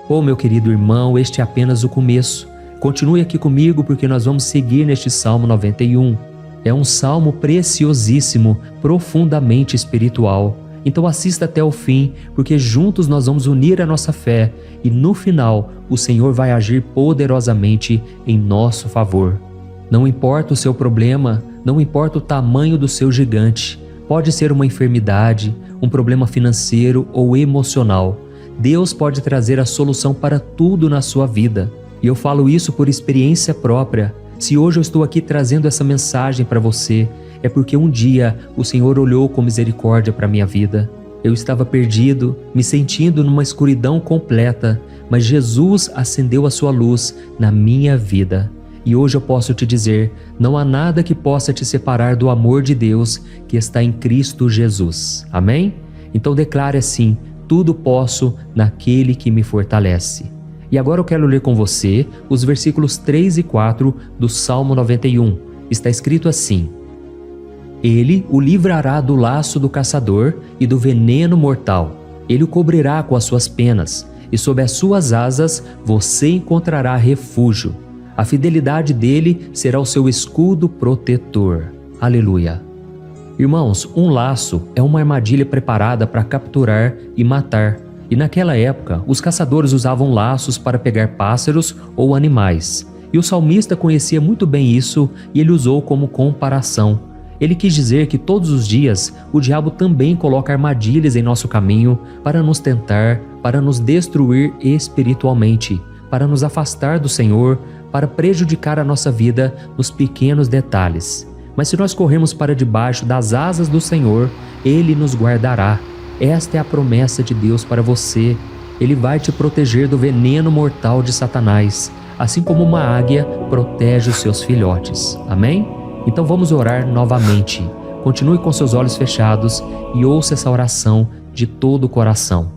[SPEAKER 1] Oh, meu querido irmão, este é apenas o começo. Continue aqui comigo porque nós vamos seguir neste Salmo 91. É um salmo preciosíssimo, profundamente espiritual. Então assista até o fim, porque juntos nós vamos unir a nossa fé e no final o Senhor vai agir poderosamente em nosso favor. Não importa o seu problema, não importa o tamanho do seu gigante, pode ser uma enfermidade, um problema financeiro ou emocional. Deus pode trazer a solução para tudo na sua vida. E eu falo isso por experiência própria. Se hoje eu estou aqui trazendo essa mensagem para você, é porque um dia o Senhor olhou com misericórdia para a minha vida. Eu estava perdido, me sentindo numa escuridão completa, mas Jesus acendeu a sua luz na minha vida. E hoje eu posso te dizer, não há nada que possa te separar do amor de Deus que está em Cristo Jesus. Amém? Então declare assim: tudo posso naquele que me fortalece. E agora eu quero ler com você os versículos 3 e 4 do Salmo 91. Está escrito assim: Ele o livrará do laço do caçador e do veneno mortal. Ele o cobrirá com as suas penas, e sob as suas asas você encontrará refúgio. A fidelidade dele será o seu escudo protetor. Aleluia. Irmãos, um laço é uma armadilha preparada para capturar e matar. E naquela época, os caçadores usavam laços para pegar pássaros ou animais. E o salmista conhecia muito bem isso e ele usou como comparação. Ele quis dizer que todos os dias o diabo também coloca armadilhas em nosso caminho para nos tentar, para nos destruir espiritualmente, para nos afastar do Senhor, para prejudicar a nossa vida nos pequenos detalhes. Mas se nós corrermos para debaixo das asas do Senhor, Ele nos guardará. Esta é a promessa de Deus para você. Ele vai te proteger do veneno mortal de Satanás, assim como uma águia protege os seus filhotes. Amém? Então vamos orar novamente. Continue com seus olhos fechados e ouça essa oração de todo o coração.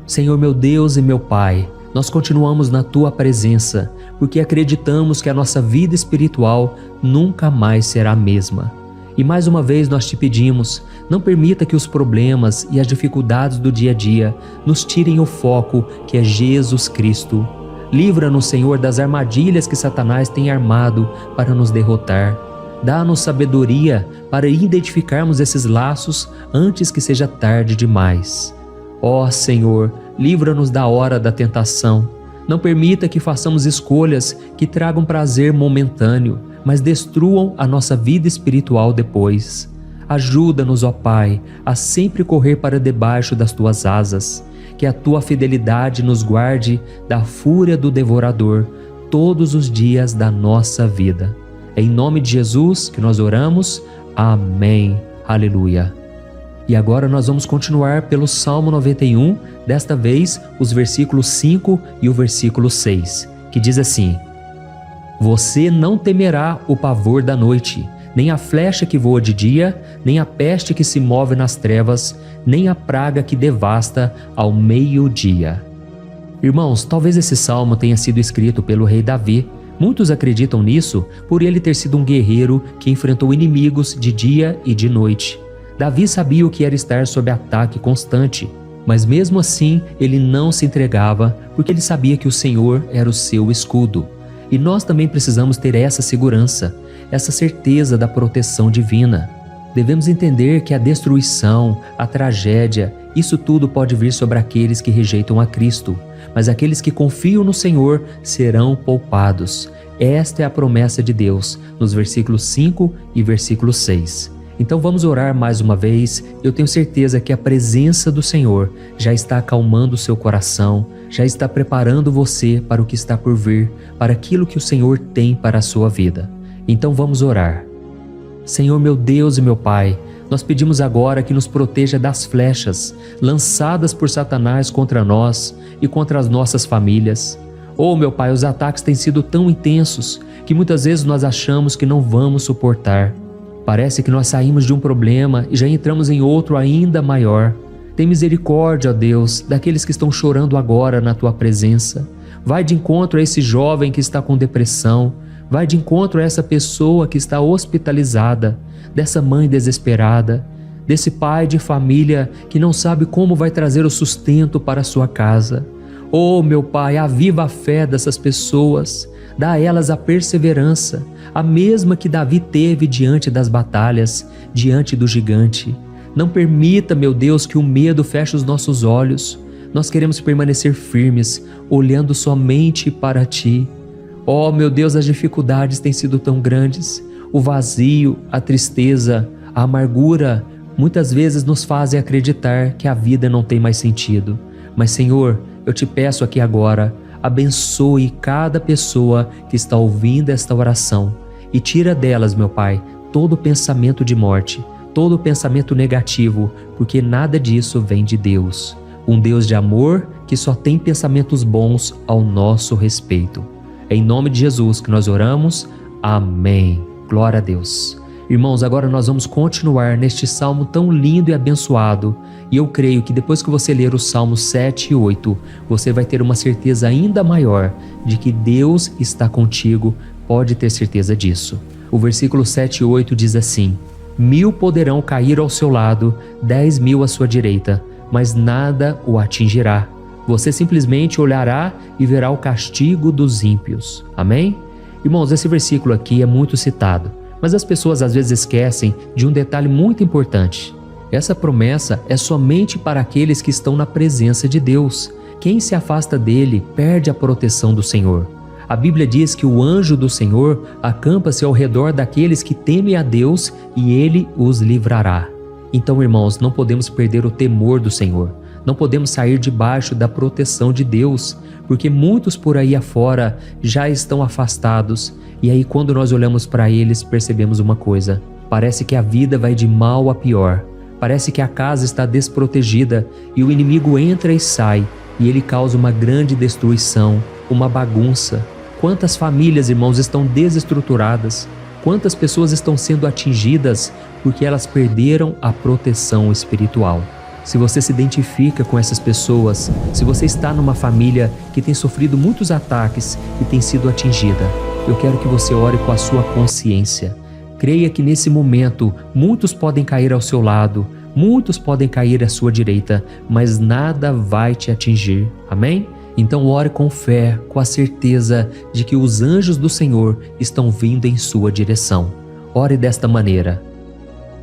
[SPEAKER 1] Senhor meu Deus e meu Pai, nós continuamos na Tua presença, porque acreditamos que a nossa vida espiritual nunca mais será a mesma. E mais uma vez nós te pedimos, não permita que os problemas e as dificuldades do dia a dia nos tirem o foco que é Jesus Cristo. Livra-nos, Senhor, das armadilhas que Satanás tem armado para nos derrotar. Dá-nos sabedoria para identificarmos esses laços antes que seja tarde demais. Ó Senhor, livra-nos da hora da tentação. Não permita que façamos escolhas que tragam prazer momentâneo, mas destruam a nossa vida espiritual depois. Ajuda-nos, ó Pai, a sempre correr para debaixo das Tuas asas. Que a Tua fidelidade nos guarde da fúria do devorador todos os dias da nossa vida. É em nome de Jesus que nós oramos. Amém. Aleluia. E agora nós vamos continuar pelo Salmo 91, desta vez os versículos 5 e o versículo 6, que diz assim: Você não temerá o pavor da noite, nem a flecha que voa de dia, nem a peste que se move nas trevas, nem a praga que devasta ao meio-dia. Irmãos, talvez esse salmo tenha sido escrito pelo rei Davi. Muitos acreditam nisso por ele ter sido um guerreiro que enfrentou inimigos de dia e de noite. Davi sabia o que era estar sob ataque constante, mas mesmo assim ele não se entregava porque ele sabia que o Senhor era o seu escudo. E nós também precisamos ter essa segurança, essa certeza da proteção divina. Devemos entender que a destruição, a tragédia, isso tudo pode vir sobre aqueles que rejeitam a Cristo, mas aqueles que confiam no Senhor serão poupados. Esta é a promessa de Deus, nos versículos 5 e versículo 6. Então vamos orar mais uma vez. Eu tenho certeza que a presença do Senhor já está acalmando o seu coração, já está preparando você para o que está por vir, para aquilo que o Senhor tem para a sua vida. Então vamos orar. Senhor meu Deus e meu Pai, nós pedimos agora que nos proteja das flechas lançadas por Satanás contra nós e contra as nossas famílias. Oh, meu Pai, os ataques têm sido tão intensos que muitas vezes nós achamos que não vamos suportar. Parece que nós saímos de um problema e já entramos em outro ainda maior. Tem misericórdia, ó Deus, daqueles que estão chorando agora na Tua presença. Vai de encontro a esse jovem que está com depressão. Vai de encontro a essa pessoa que está hospitalizada, dessa mãe desesperada, desse pai de família que não sabe como vai trazer o sustento para a sua casa. Oh, meu Pai, aviva a fé dessas pessoas, dá a elas a perseverança, a mesma que Davi teve diante das batalhas, diante do gigante. Não permita, meu Deus, que o medo feche os nossos olhos. Nós queremos permanecer firmes, olhando somente para Ti. Oh, meu Deus, as dificuldades têm sido tão grandes. O vazio, a tristeza, a amargura, muitas vezes nos fazem acreditar que a vida não tem mais sentido. Mas, Senhor, eu te peço aqui agora, abençoe cada pessoa que está ouvindo esta oração e tira delas, meu Pai, todo pensamento de morte, todo pensamento negativo, porque nada disso vem de Deus. Um Deus de amor que só tem pensamentos bons ao nosso respeito. É em nome de Jesus que nós oramos. Amém. Glória a Deus. Irmãos, agora nós vamos continuar neste salmo tão lindo e abençoado. E eu creio que depois que você ler os salmos 7 e 8, você vai ter uma certeza ainda maior de que Deus está contigo. Pode ter certeza disso. O versículo 7 e 8 diz assim: 1000 poderão cair ao seu lado, 10.000 à sua direita, mas nada o atingirá. Você simplesmente olhará e verá o castigo dos ímpios. Amém? Irmãos, esse versículo aqui é muito citado, mas as pessoas às vezes esquecem de um detalhe muito importante. Essa promessa é somente para aqueles que estão na presença de Deus. Quem se afasta dele perde a proteção do Senhor. A Bíblia diz que o anjo do Senhor acampa-se ao redor daqueles que temem a Deus e ele os livrará. Então, irmãos, não podemos perder o temor do Senhor. Não podemos sair debaixo da proteção de Deus, porque muitos por aí afora já estão afastados. E aí, quando nós olhamos para eles, percebemos uma coisa: parece que a vida vai de mal a pior. Parece que a casa está desprotegida e o inimigo entra e sai, e ele causa uma grande destruição, uma bagunça. Quantas famílias, irmãos, estão desestruturadas? Quantas pessoas estão sendo atingidas porque elas perderam a proteção espiritual? Se você se identifica com essas pessoas, se você está numa família que tem sofrido muitos ataques e tem sido atingida, eu quero que você ore com a sua consciência. Creia que nesse momento muitos podem cair ao seu lado, muitos podem cair à sua direita, mas nada vai te atingir. Amém? Então ore com fé, com a certeza de que os anjos do Senhor estão vindo em sua direção. Ore desta maneira: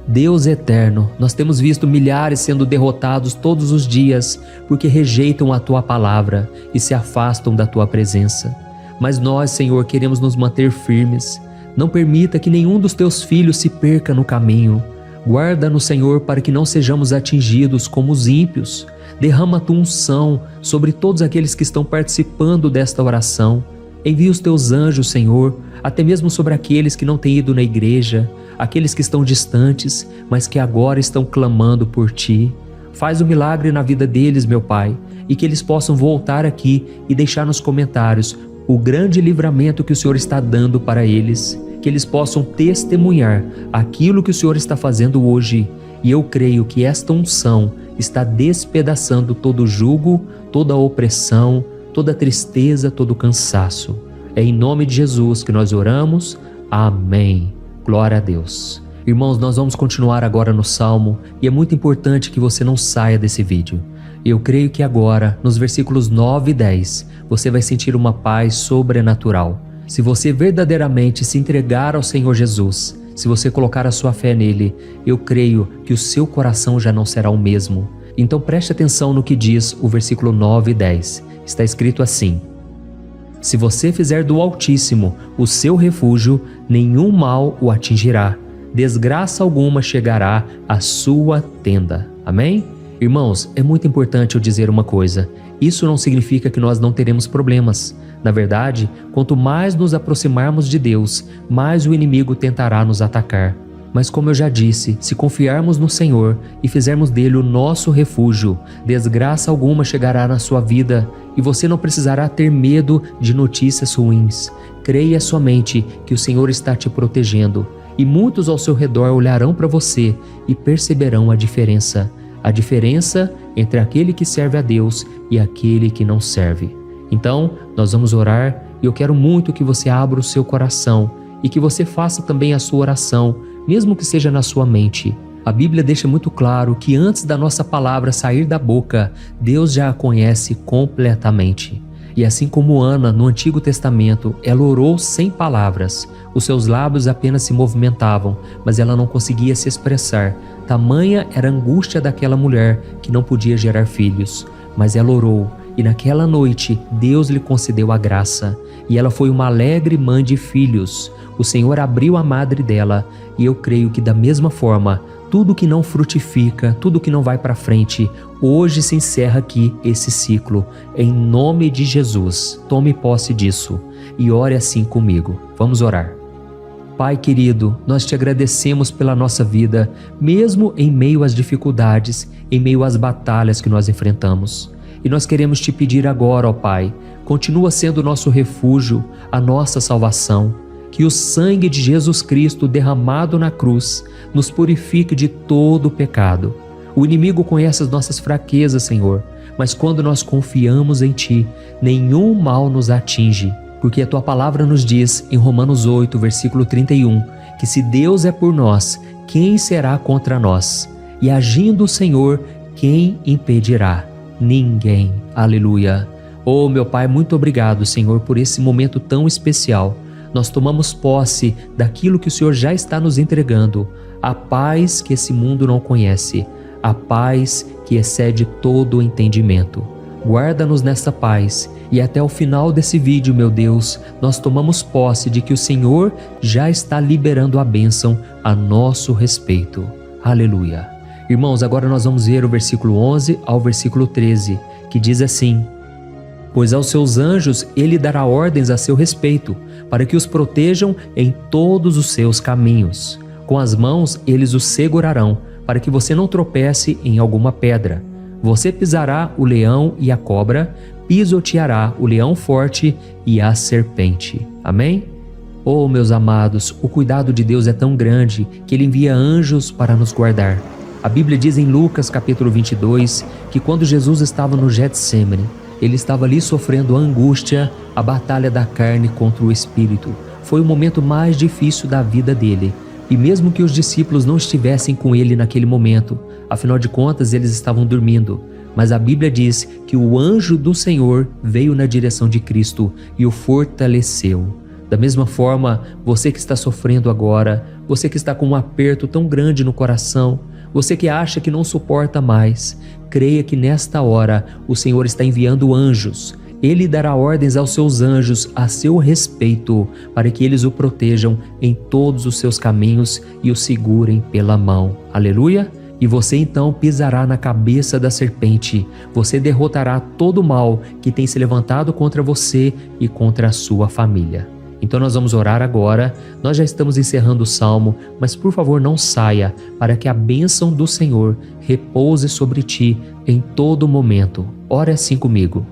[SPEAKER 1] Deus eterno, nós temos visto milhares sendo derrotados todos os dias porque rejeitam a Tua palavra e se afastam da Tua presença. Mas nós, Senhor, queremos nos manter firmes. Não permita que nenhum dos Teus filhos se perca no caminho. Guarda-nos, Senhor, para que não sejamos atingidos como os ímpios. Derrama a Tua unção sobre todos aqueles que estão participando desta oração. Envia os Teus anjos, Senhor, até mesmo sobre aqueles que não têm ido na igreja, aqueles que estão distantes, mas que agora estão clamando por Ti. Faz um milagre na vida deles, meu Pai, e que eles possam voltar aqui e deixar nos comentários o grande livramento que o Senhor está dando para eles, que eles possam testemunhar aquilo que o Senhor está fazendo hoje. E eu creio que esta unção está despedaçando todo o jugo, toda a opressão, toda a tristeza, todo o cansaço. É em nome de Jesus que nós oramos. Amém. Glória a Deus. Irmãos, nós vamos continuar agora no Salmo e é muito importante que você não saia desse vídeo. Eu creio que agora, nos versículos 9 e 10, você vai sentir uma paz sobrenatural. Se você verdadeiramente se entregar ao Senhor Jesus, se você colocar a sua fé nele, eu creio que o seu coração já não será o mesmo. Então preste atenção no que diz o versículo 9 e 10. Está escrito assim: se você fizer do Altíssimo o seu refúgio, nenhum mal o atingirá, desgraça alguma chegará à sua tenda. Amém? Irmãos, é muito importante eu dizer uma coisa: isso não significa que nós não teremos problemas. Na verdade, quanto mais nos aproximarmos de Deus, mais o inimigo tentará nos atacar. Mas como eu já disse, se confiarmos no Senhor e fizermos dele o nosso refúgio, desgraça alguma chegará na sua vida e você não precisará ter medo de notícias ruins. Creia somente que o Senhor está te protegendo e muitos ao seu redor olharão para você e perceberão a diferença entre aquele que serve a Deus e aquele que não serve. Então, nós vamos orar e eu quero muito que você abra o seu coração e que você faça também a sua oração, mesmo que seja na sua mente. A Bíblia deixa muito claro que antes da nossa palavra sair da boca, Deus já a conhece completamente. E assim como Ana, no Antigo Testamento, ela orou sem palavras. Os seus lábios apenas se movimentavam, mas ela não conseguia se expressar. Tamanha era a angústia daquela mulher que não podia gerar filhos. Mas ela orou, e naquela noite Deus lhe concedeu a graça. E ela foi uma alegre mãe de filhos. O Senhor abriu a madre dela, e eu creio que da mesma forma, tudo que não frutifica, tudo que não vai para frente, hoje se encerra aqui esse ciclo. Em nome de Jesus, tome posse disso e ore assim comigo. Vamos orar. Pai querido, nós te agradecemos pela nossa vida, mesmo em meio às dificuldades, em meio às batalhas que nós enfrentamos. E nós queremos te pedir agora, ó Pai, continua sendo o nosso refúgio, a nossa salvação. Que o sangue de Jesus Cristo derramado na cruz nos purifique de todo o pecado. O inimigo conhece as nossas fraquezas, Senhor, mas quando nós confiamos em Ti, nenhum mal nos atinge, porque a Tua palavra nos diz em Romanos 8, versículo 31, que se Deus é por nós, quem será contra nós? E agindo o Senhor, quem impedirá? Ninguém. Aleluia. Oh, meu Pai, muito obrigado, Senhor, por esse momento tão especial. Nós tomamos posse daquilo que o Senhor já está nos entregando, a paz que esse mundo não conhece, a paz que excede todo o entendimento. Guarda-nos nessa paz e até o final desse vídeo, meu Deus, nós tomamos posse de que o Senhor já está liberando a bênção a nosso respeito. Aleluia. Irmãos, agora nós vamos ver o versículo 11 ao versículo 13, que diz assim: Pois aos seus anjos ele dará ordens a seu respeito, para que os protejam em todos os seus caminhos. Com as mãos eles os segurarão, para que você não tropece em alguma pedra. Você pisará o leão e a cobra, pisoteará o leão forte e a serpente. Amém? Oh, meus amados, o cuidado de Deus é tão grande que Ele envia anjos para nos guardar. A Bíblia diz em Lucas capítulo 22 que quando Jesus estava no Getsêmani, Ele estava ali sofrendo a angústia, a batalha da carne contra o espírito. Foi o momento mais difícil da vida dele. E mesmo que os discípulos não estivessem com ele naquele momento, afinal de contas eles estavam dormindo, mas a Bíblia diz que o anjo do Senhor veio na direção de Cristo e o fortaleceu. Da mesma forma, você que está sofrendo agora, você que está com um aperto tão grande no coração, você que acha que não suporta mais, creia que nesta hora o Senhor está enviando anjos. Ele dará ordens aos seus anjos a seu respeito, para que eles o protejam em todos os seus caminhos e o segurem pela mão. Aleluia! E você então pisará na cabeça da serpente. Você derrotará todo o mal que tem se levantado contra você e contra a sua família. Então nós vamos orar agora. Nós já estamos encerrando o salmo, mas por favor não saia, para que a bênção do Senhor repouse sobre ti em todo momento. Ore assim comigo.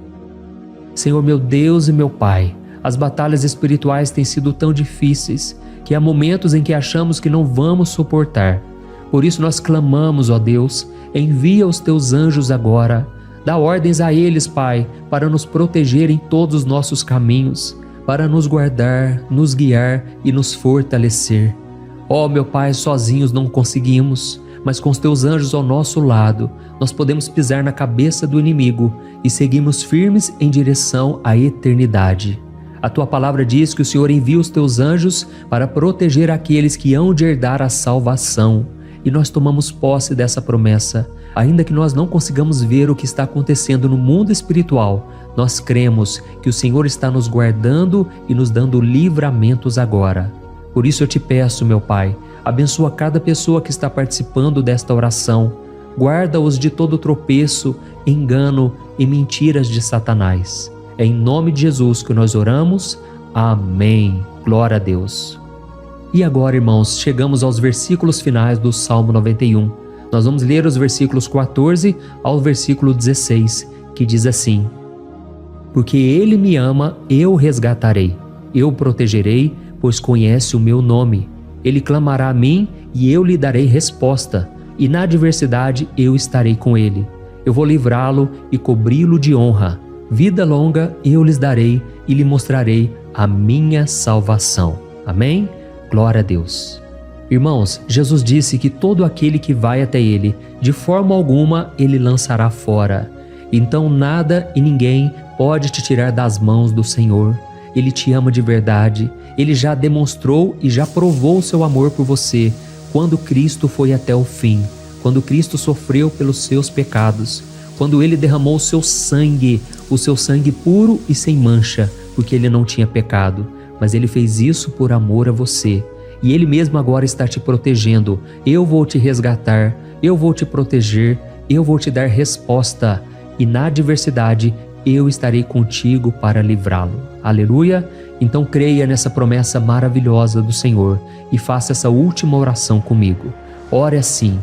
[SPEAKER 1] Senhor meu Deus e meu Pai, as batalhas espirituais têm sido tão difíceis que há momentos em que achamos que não vamos suportar. Por isso nós clamamos, ó Deus, envia os teus anjos agora. Dá ordens a eles, Pai, para nos proteger em todos os nossos caminhos, para nos guardar, nos guiar e nos fortalecer. Ó meu Pai, sozinhos não conseguimos, mas com os teus anjos ao nosso lado, nós podemos pisar na cabeça do inimigo e seguirmos firmes em direção à eternidade. A tua palavra diz que o Senhor envia os teus anjos para proteger aqueles que hão de herdar a salvação. E nós tomamos posse dessa promessa. Ainda que nós não consigamos ver o que está acontecendo no mundo espiritual, nós cremos que o Senhor está nos guardando e nos dando livramentos agora. Por isso eu te peço, meu Pai, abençoa cada pessoa que está participando desta oração. Guarda-os de todo tropeço, engano e mentiras de Satanás. É em nome de Jesus que nós oramos. Amém. Glória a Deus. E agora, irmãos, chegamos aos versículos finais do Salmo 91. Nós vamos ler os versículos 14 ao versículo 16, que diz assim: Porque Ele me ama, eu o resgatarei, eu o protegerei, pois conhece o meu nome. Ele clamará a mim e eu lhe darei resposta, e na adversidade eu estarei com ele. Eu vou livrá-lo e cobri-lo de honra. Vida longa eu lhes darei e lhe mostrarei a minha salvação. Amém? Glória a Deus. Irmãos, Jesus disse que todo aquele que vai até ele, de forma alguma ele lançará fora. Então nada e ninguém pode te tirar das mãos do Senhor. Ele te ama de verdade. Ele já demonstrou e já provou o seu amor por você quando Cristo foi até o fim, quando Cristo sofreu pelos seus pecados, quando Ele derramou o seu sangue puro e sem mancha, porque Ele não tinha pecado, mas Ele fez isso por amor a você. E Ele mesmo agora está te protegendo. Eu vou te resgatar, eu vou te proteger, eu vou te dar resposta, e na adversidade eu estarei contigo para livrá-lo. Aleluia! Então creia nessa promessa maravilhosa do Senhor e faça essa última oração comigo. Ore assim: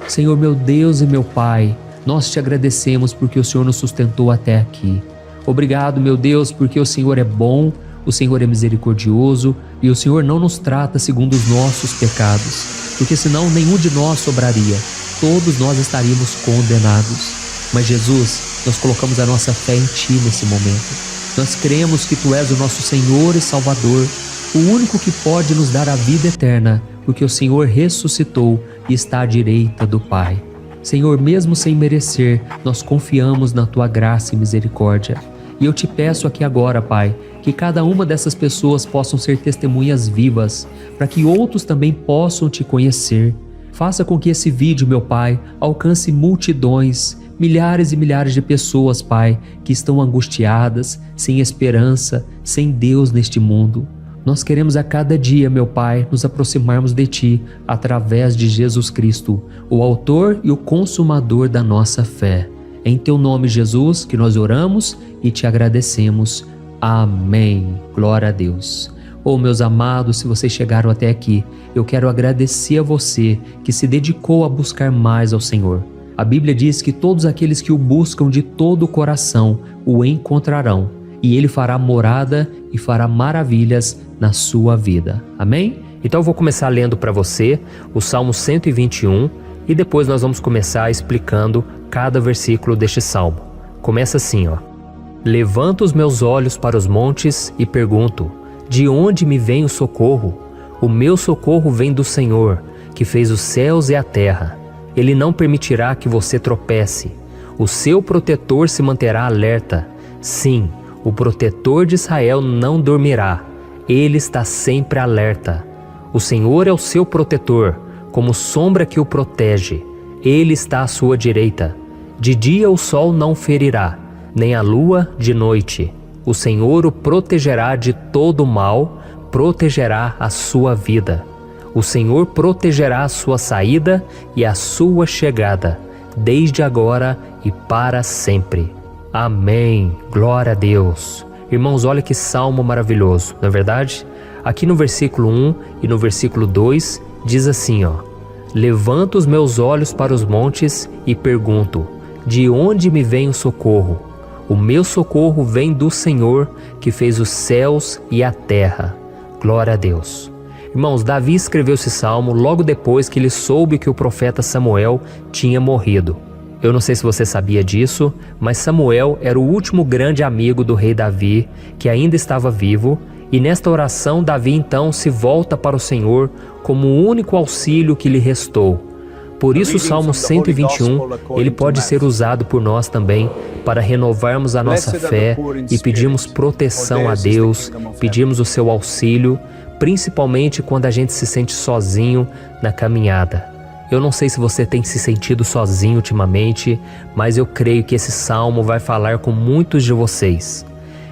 [SPEAKER 1] Senhor meu Deus e meu Pai, nós te agradecemos porque o Senhor nos sustentou até aqui. Obrigado, meu Deus, porque o Senhor é bom, o Senhor é misericordioso e o Senhor não nos trata segundo os nossos pecados, porque senão nenhum de nós sobraria, todos nós estaríamos condenados. Mas Jesus, nós colocamos a nossa fé em Ti nesse momento. Nós cremos que Tu és o nosso Senhor e Salvador, o único que pode nos dar a vida eterna, porque o Senhor ressuscitou e está à direita do Pai. Senhor, mesmo sem merecer, nós confiamos na Tua graça e misericórdia. E eu te peço aqui agora, Pai, que cada uma dessas pessoas possam ser testemunhas vivas, para que outros também possam Te conhecer. Faça com que esse vídeo, meu Pai, alcance multidões, milhares e milhares de pessoas, Pai, que estão angustiadas, sem esperança, sem Deus neste mundo. Nós queremos a cada dia, meu Pai, nos aproximarmos de Ti através de Jesus Cristo, o autor e o consumador da nossa fé. É em Teu nome, Jesus, que nós oramos e Te agradecemos. Amém. Glória a Deus. Oh, meus amados, se vocês chegaram até aqui, eu quero agradecer a você que se dedicou a buscar mais ao Senhor. A Bíblia diz que todos aqueles que o buscam de todo o coração o encontrarão, e Ele fará morada e fará maravilhas na sua vida. Amém? Então eu vou começar lendo para você o Salmo 121 e depois nós vamos começar explicando cada versículo deste Salmo. Começa assim, ó. Levanto os meus olhos para os montes e pergunto: de onde me vem o socorro? O meu socorro vem do Senhor, que fez os céus e a terra. Ele não permitirá que você tropece. O seu protetor se manterá alerta. Sim, o protetor de Israel não dormirá. Ele está sempre alerta. O Senhor é o seu protetor, como sombra que o protege. Ele está à sua direita. De dia o sol não ferirá, nem a lua de noite. O Senhor o protegerá de todo o mal, protegerá a sua vida. O Senhor protegerá a sua saída e a sua chegada, desde agora e para sempre. Amém. Glória a Deus. Irmãos, olha que salmo maravilhoso, não é verdade? Aqui no versículo 1 e no versículo 2 diz assim, ó: Levanto os meus olhos para os montes e pergunto: de onde me vem o socorro? O meu socorro vem do Senhor, que fez os céus e a terra. Glória a Deus. Irmãos, Davi escreveu esse salmo logo depois que ele soube que o profeta Samuel tinha morrido. Eu não sei se você sabia disso, mas Samuel era o último grande amigo do rei Davi, que ainda estava vivo, e nesta oração Davi então se volta para o Senhor como o único auxílio que lhe restou. Por isso o Salmo 121, ele pode ser usado por nós também para renovarmos a nossa fé e pedirmos proteção a Deus, pedirmos o seu auxílio, principalmente quando a gente se sente sozinho na caminhada. Eu não sei se você tem se sentido sozinho ultimamente, mas eu creio que esse salmo vai falar com muitos de vocês.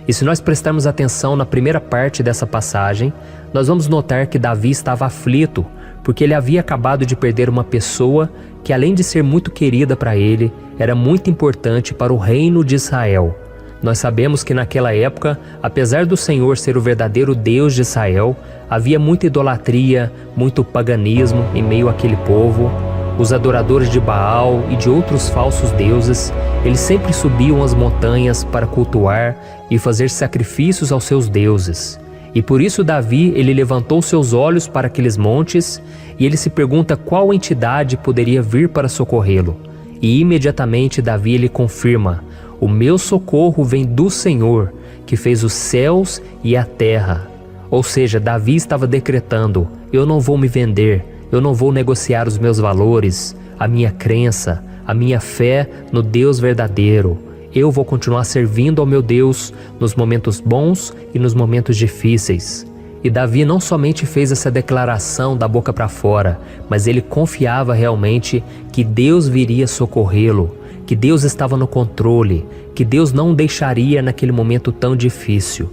[SPEAKER 1] E se nós prestarmos atenção na primeira parte dessa passagem, nós vamos notar que Davi estava aflito, porque ele havia acabado de perder uma pessoa que, além de ser muito querida para ele, era muito importante para o reino de Israel. Nós sabemos que naquela época, apesar do Senhor ser o verdadeiro Deus de Israel, havia muita idolatria, muito paganismo em meio àquele povo. Os adoradores de Baal e de outros falsos deuses, eles sempre subiam as montanhas para cultuar e fazer sacrifícios aos seus deuses. E por isso Davi, ele levantou seus olhos para aqueles montes e ele se pergunta qual entidade poderia vir para socorrê-lo. E imediatamente Davi ele confirma: o meu socorro vem do Senhor, que fez os céus e a terra. Ou seja, Davi estava decretando: eu não vou me vender, eu não vou negociar os meus valores, a minha crença, a minha fé no Deus verdadeiro. Eu vou continuar servindo ao meu Deus nos momentos bons e nos momentos difíceis. E Davi não somente fez essa declaração da boca para fora, mas ele confiava realmente que Deus viria socorrê-lo, que Deus estava no controle, que Deus não o deixaria naquele momento tão difícil.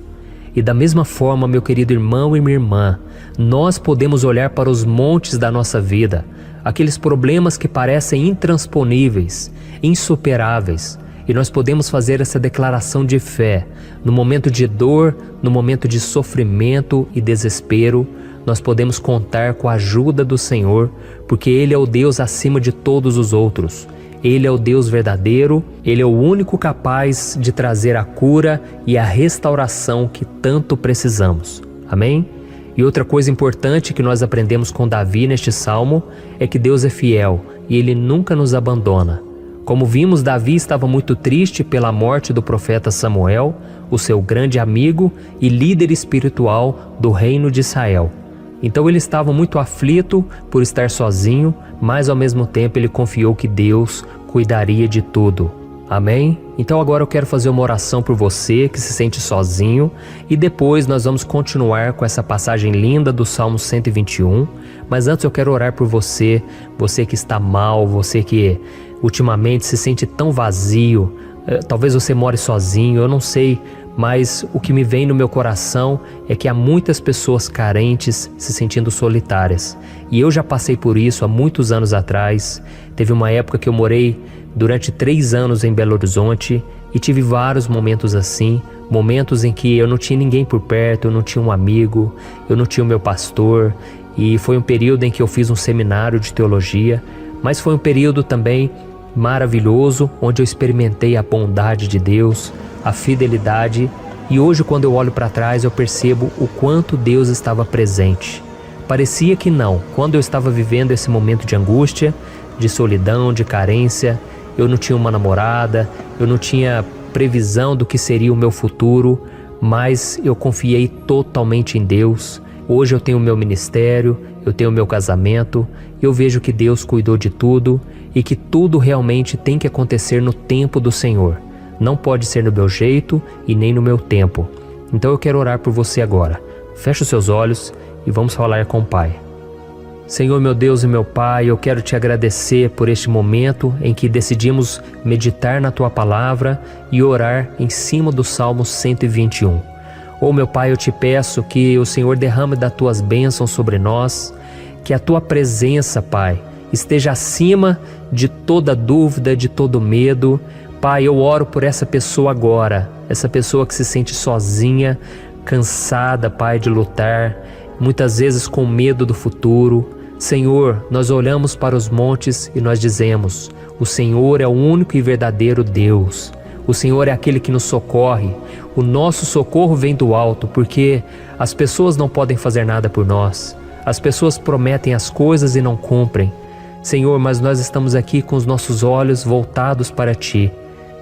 [SPEAKER 1] E da mesma forma, meu querido irmão e minha irmã, nós podemos olhar para os montes da nossa vida, aqueles problemas que parecem intransponíveis, insuperáveis, e nós podemos fazer essa declaração de fé. No momento de dor, no momento de sofrimento e desespero, nós podemos contar com a ajuda do Senhor, porque Ele é o Deus acima de todos os outros. Ele é o Deus verdadeiro, Ele é o único capaz de trazer a cura e a restauração que tanto precisamos. Amém? E outra coisa importante que nós aprendemos com Davi neste salmo é que Deus é fiel e Ele nunca nos abandona. Como vimos, Davi estava muito triste pela morte do profeta Samuel, o seu grande amigo e líder espiritual do reino de Israel. Então ele estava muito aflito por estar sozinho, mas ao mesmo tempo ele confiou que Deus cuidaria de tudo. Amém? Então agora eu quero fazer uma oração por você que se sente sozinho e depois nós vamos continuar com essa passagem linda do Salmo 121. Mas antes eu quero orar por você, você que está mal, você que ultimamente se sente tão vazio, talvez você more sozinho, eu não sei, mas o que me vem no meu coração é que há muitas pessoas carentes se sentindo solitárias. E eu já passei por isso há muitos anos atrás. Teve uma época que eu morei durante 3 anos em Belo Horizonte e tive vários momentos assim, momentos em que eu não tinha ninguém por perto, eu não tinha um amigo, eu não tinha o meu pastor, e foi um período em que eu fiz um seminário de teologia, mas foi um período também maravilhoso, onde eu experimentei a bondade de Deus, a fidelidade, e hoje quando eu olho para trás eu percebo o quanto Deus estava presente. Parecia que não, quando eu estava vivendo esse momento de angústia, de solidão, de carência, eu não tinha uma namorada, eu não tinha previsão do que seria o meu futuro, mas eu confiei totalmente em Deus. Hoje eu tenho o meu ministério, eu tenho o meu casamento, eu vejo que Deus cuidou de tudo e que tudo realmente tem que acontecer no tempo do Senhor. Não pode ser no meu jeito e nem no meu tempo. Então eu quero orar por você agora. Feche os seus olhos e vamos falar com o Pai. Senhor, meu Deus e meu Pai, eu quero te agradecer por este momento em que decidimos meditar na Tua Palavra e orar em cima do Salmo 121. Oh, meu Pai, eu te peço que o Senhor derrame das Tuas bênçãos sobre nós, que a Tua presença, Pai, esteja acima de toda dúvida, de todo medo. Pai, eu oro por essa pessoa agora, essa pessoa que se sente sozinha, cansada, Pai, de lutar, muitas vezes com medo do futuro. Senhor, nós olhamos para os montes e nós dizemos: o Senhor é o único e verdadeiro Deus. O Senhor é aquele que nos socorre. O nosso socorro vem do alto, porque as pessoas não podem fazer nada por nós. As pessoas prometem as coisas e não cumprem. Senhor, mas nós estamos aqui com os nossos olhos voltados para Ti.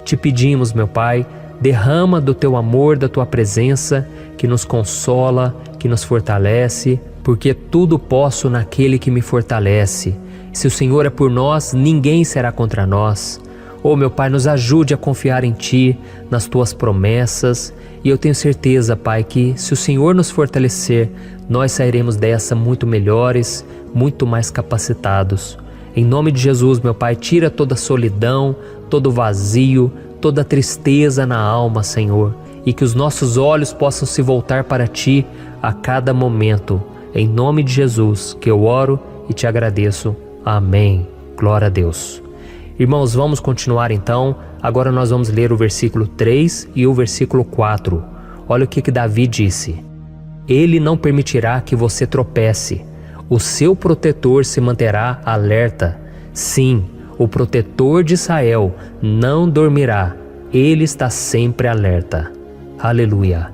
[SPEAKER 1] Te pedimos, meu Pai, derrama do Teu amor, da Tua presença, que nos consola, que nos fortalece, porque tudo posso naquele que me fortalece. Se o Senhor é por nós, ninguém será contra nós. Oh, meu Pai, nos ajude a confiar em Ti, nas Tuas promessas, e eu tenho certeza, Pai, que se o Senhor nos fortalecer, nós sairemos dessa muito melhores, muito mais capacitados. Em nome de Jesus, meu Pai, tira toda a solidão, todo o vazio, toda a tristeza na alma, Senhor, e que os nossos olhos possam se voltar para Ti a cada momento. Em nome de Jesus que eu oro e te agradeço. Amém. Glória a Deus. Irmãos, vamos continuar então Agora nós vamos ler o versículo 3 e o versículo 4. Olha o que Davi disse: Ele não permitirá que você tropece. O seu protetor se manterá alerta. Sim, o protetor de Israel não dormirá. Ele está sempre alerta. Aleluia.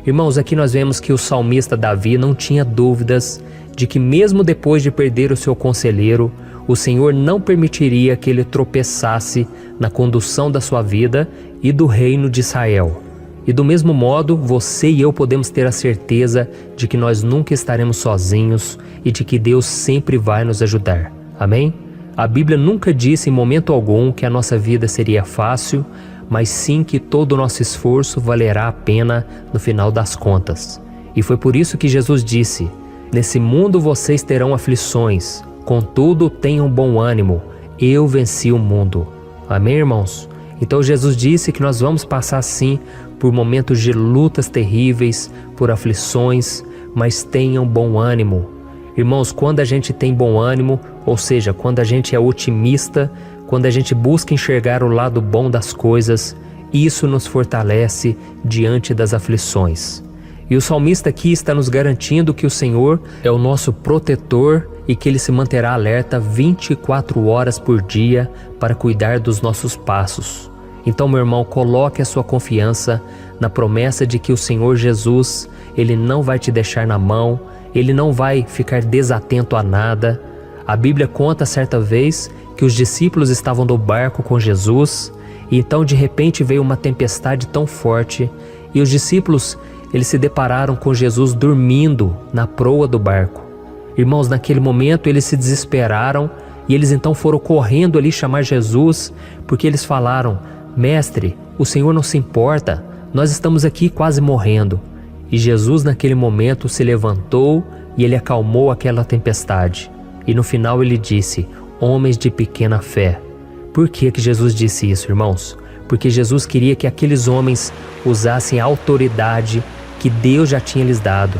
[SPEAKER 1] Irmãos, aqui nós vemos que o salmista Davi não tinha dúvidas de que mesmo depois de perder o seu conselheiro, o Senhor não permitiria que ele tropeçasse na condução da sua vida e do reino de Israel. E do mesmo modo, você e eu podemos ter a certeza de que nós nunca estaremos sozinhos e de que Deus sempre vai nos ajudar. Amém? A Bíblia nunca disse em momento algum que a nossa vida seria fácil, mas sim que todo o nosso esforço valerá a pena no final das contas. E foi por isso que Jesus disse: Nesse mundo vocês terão aflições, contudo tenham bom ânimo, eu venci o mundo. Amém, irmãos? Então Jesus disse que nós vamos passar sim por momentos de lutas terríveis, por aflições, mas tenham bom ânimo. Irmãos, quando a gente tem bom ânimo, ou seja, quando a gente é otimista, quando a gente busca enxergar o lado bom das coisas, isso nos fortalece diante das aflições. E o salmista aqui está nos garantindo que o Senhor é o nosso protetor e que Ele se manterá alerta 24 horas por dia para cuidar dos nossos passos. Então, meu irmão, coloque a sua confiança na promessa de que o Senhor Jesus, Ele não vai te deixar na mão, Ele não vai ficar desatento a nada. A Bíblia conta certa vez que os discípulos estavam no barco com Jesus e então de repente veio uma tempestade tão forte e os discípulos eles se depararam com Jesus dormindo na proa do barco. Irmãos, naquele momento eles se desesperaram e eles então foram correndo ali chamar Jesus, porque eles falaram: Mestre, o Senhor não se importa, nós estamos aqui quase morrendo. E Jesus naquele momento se levantou e Ele acalmou aquela tempestade. E no final Ele disse: Homens de pequena fé. Por que Jesus disse isso, irmãos? Porque Jesus queria que aqueles homens usassem a autoridade que Deus já tinha lhes dado.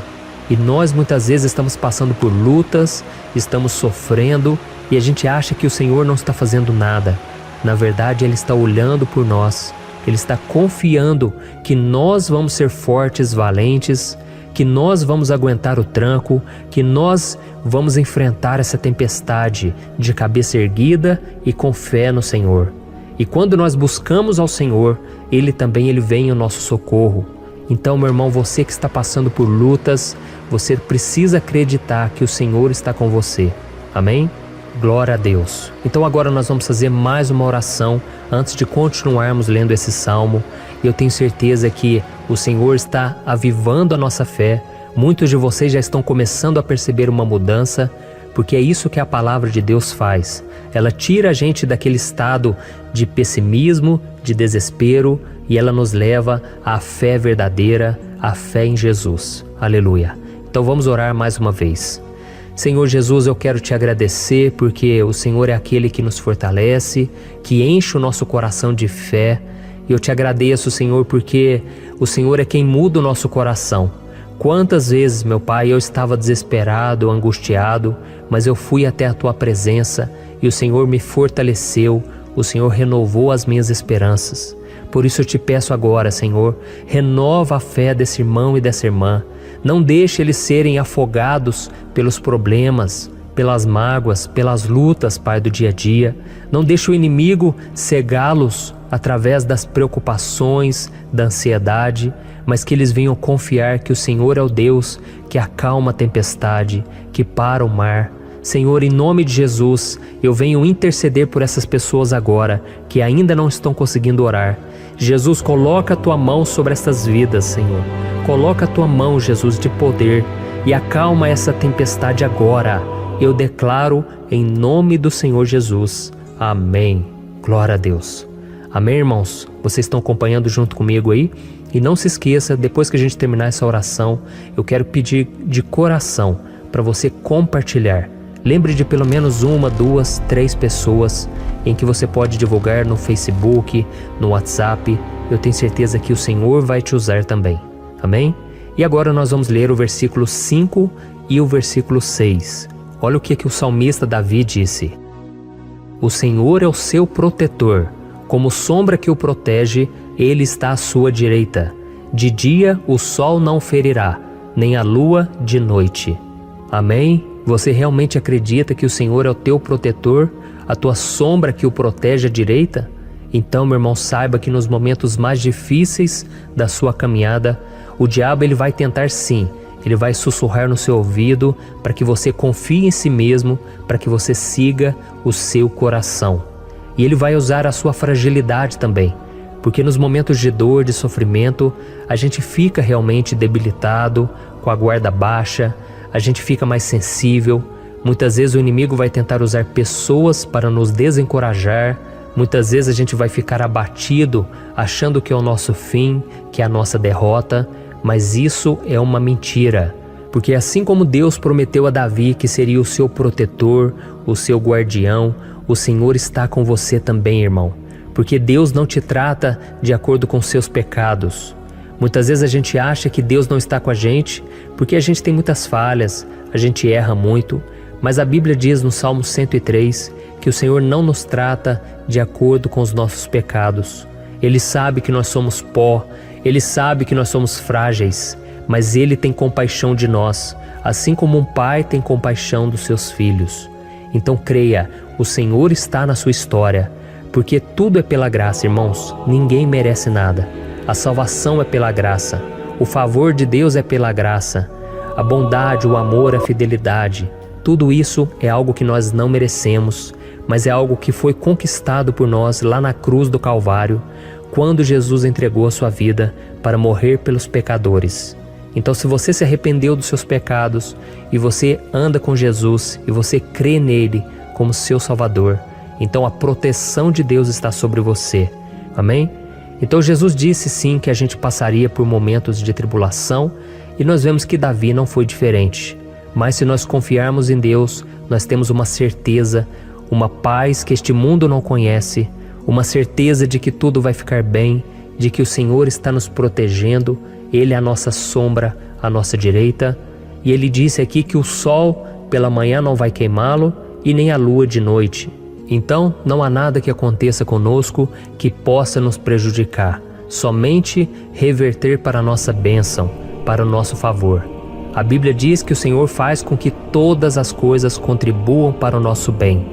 [SPEAKER 1] E nós muitas vezes estamos passando por lutas, estamos sofrendo e a gente acha que o Senhor não está fazendo nada. Na verdade, Ele está olhando por nós. Ele está confiando que nós vamos ser fortes, valentes, que nós vamos aguentar o tranco, que nós vamos enfrentar essa tempestade de cabeça erguida e com fé no Senhor. E quando nós buscamos ao Senhor, Ele vem ao nosso socorro. Então, meu irmão, você que está passando por lutas, você precisa acreditar que o Senhor está com você. Amém? Glória a Deus. Então agora nós vamos fazer mais uma oração antes de continuarmos lendo esse salmo. E eu tenho certeza que o Senhor está avivando a nossa fé. Muitos de vocês já estão começando a perceber uma mudança, porque é isso que a palavra de Deus faz. Ela tira a gente daquele estado de pessimismo, de desespero, e ela nos leva à fé verdadeira, à fé em Jesus. Aleluia. Então vamos orar mais uma vez. Senhor Jesus, eu quero te agradecer porque o Senhor é aquele que nos fortalece, que enche o nosso coração de fé. E eu te agradeço, Senhor, porque o Senhor é quem muda o nosso coração. Quantas vezes, meu Pai, eu estava desesperado, angustiado, mas eu fui até a Tua presença e o Senhor me fortaleceu, o Senhor renovou as minhas esperanças. Por isso eu te peço agora, Senhor, renova a fé desse irmão e dessa irmã. Não deixe eles serem afogados pelos problemas, pelas mágoas, pelas lutas, Pai, do dia a dia. Não deixe o inimigo cegá-los através das preocupações, da ansiedade, mas que eles venham confiar que o Senhor é o Deus que acalma a tempestade, que para o mar. Senhor, em nome de Jesus, eu venho interceder por essas pessoas agora que ainda não estão conseguindo orar. Jesus, coloca a Tua mão sobre essas vidas, Senhor. Coloca a Tua mão, Jesus, de poder e acalma essa tempestade agora. Eu declaro em nome do Senhor Jesus. Amém. Glória a Deus. Amém, irmãos? Vocês estão acompanhando junto comigo aí? E não se esqueça, depois que a gente terminar essa oração, eu quero pedir de coração para você compartilhar. Lembre de pelo menos 1, 2, 3 pessoas em que você pode divulgar no Facebook, no WhatsApp. Eu tenho certeza que o Senhor vai te usar também. Amém? E agora nós vamos ler o versículo 5 e o versículo 6. Olha o que o salmista Davi disse. O Senhor é o seu protetor. Como sombra que o protege, ele está à sua direita. De dia o sol não ferirá, nem a lua de noite. Amém? Você realmente acredita que o Senhor é o teu protetor, a tua sombra que o protege à direita? Então, meu irmão, saiba que nos momentos mais difíceis da sua caminhada, o diabo ele vai tentar sim, ele vai sussurrar no seu ouvido para que você confie em si mesmo, para que você siga o seu coração. E ele vai usar a sua fragilidade também, porque nos momentos de dor, de sofrimento, a gente fica realmente debilitado, com a guarda baixa, a gente fica mais sensível. Muitas vezes o inimigo vai tentar usar pessoas para nos desencorajar. Muitas vezes a gente vai ficar abatido, achando que é o nosso fim, que é a nossa derrota, mas isso é uma mentira. Porque assim como Deus prometeu a Davi que seria o seu protetor, o seu guardião, o Senhor está com você também, irmão. Porque Deus não te trata de acordo com seus pecados. Muitas vezes a gente acha que Deus não está com a gente porque a gente tem muitas falhas, a gente erra muito, mas a Bíblia diz no Salmo 103 que o Senhor não nos trata de acordo com os nossos pecados. Ele sabe que nós somos pó, Ele sabe que nós somos frágeis, mas Ele tem compaixão de nós, assim como um pai tem compaixão dos seus filhos. Então creia, o Senhor está na sua história, porque tudo é pela graça, irmãos, ninguém merece nada. A salvação é pela graça, o favor de Deus é pela graça, a bondade, o amor, a fidelidade, tudo isso é algo que nós não merecemos, mas é algo que foi conquistado por nós lá na cruz do Calvário, quando Jesus entregou a sua vida para morrer pelos pecadores. Então, se você se arrependeu dos seus pecados e você anda com Jesus e você crê nele como seu Salvador, então a proteção de Deus está sobre você. Amém? Então Jesus disse sim que a gente passaria por momentos de tribulação e nós vemos que Davi não foi diferente. Mas se nós confiarmos em Deus, nós temos uma certeza, uma paz que este mundo não conhece, uma certeza de que tudo vai ficar bem, de que o Senhor está nos protegendo, Ele é a nossa sombra, à nossa direita. E Ele disse aqui que o sol pela manhã não vai queimá-lo e nem a lua de noite. Então não há nada que aconteça conosco que possa nos prejudicar, somente reverter para a nossa bênção, para o nosso favor. A Bíblia diz que o Senhor faz com que todas as coisas contribuam para o nosso bem.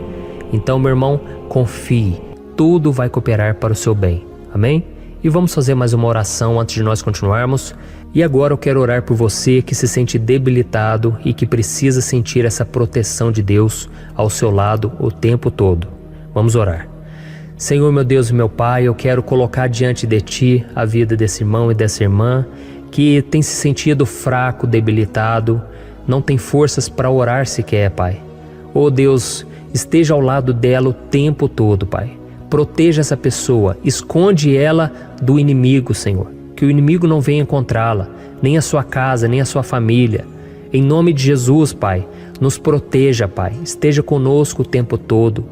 [SPEAKER 1] Então, meu irmão, confie, tudo vai cooperar para o seu bem. Amém? E vamos fazer mais uma oração antes de nós continuarmos. E agora eu quero orar por você que se sente debilitado e que precisa sentir essa proteção de Deus ao seu lado o tempo todo. Vamos orar. Senhor, meu Deus e meu Pai, eu quero colocar diante de Ti a vida desse irmão e dessa irmã que tem se sentido fraco, debilitado, não tem forças para orar sequer, Pai. Oh Deus, esteja ao lado dela o tempo todo, Pai. Proteja essa pessoa, esconde ela do inimigo, Senhor. Que o inimigo não venha encontrá-la, nem a sua casa, nem a sua família. Em nome de Jesus, Pai, nos proteja, Pai. Esteja conosco o tempo todo.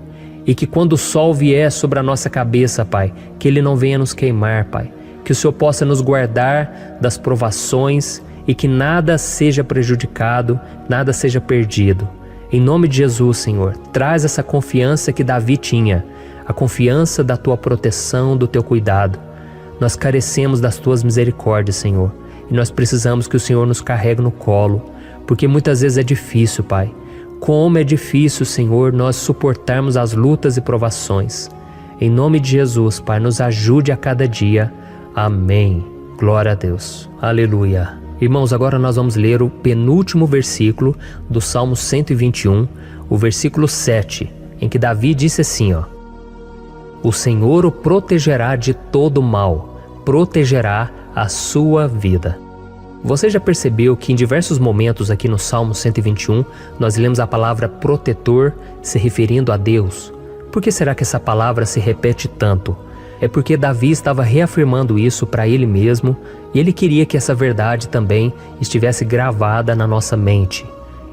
[SPEAKER 1] E que quando o sol vier sobre a nossa cabeça, Pai, que ele não venha nos queimar, Pai. Que o Senhor possa nos guardar das provações e que nada seja prejudicado, nada seja perdido. Em nome de Jesus, Senhor, traz essa confiança que Davi tinha, a confiança da Tua proteção, do Teu cuidado. Nós carecemos das Tuas misericórdias, Senhor, e nós precisamos que o Senhor nos carregue no colo, porque muitas vezes é difícil, Pai. Como é difícil, Senhor, nós suportarmos as lutas e provações. Em nome de Jesus, Pai, nos ajude a cada dia. Amém. Glória a Deus. Aleluia. Irmãos, agora nós vamos ler o penúltimo versículo do Salmo 121, o versículo 7, em que Davi disse assim, ó: O Senhor o protegerá de todo mal, protegerá a sua vida. Você já percebeu que em diversos momentos aqui no Salmo 121, nós lemos a palavra protetor se referindo a Deus? Por que será que essa palavra se repete tanto? É porque Davi estava reafirmando isso para ele mesmo e ele queria que essa verdade também estivesse gravada na nossa mente.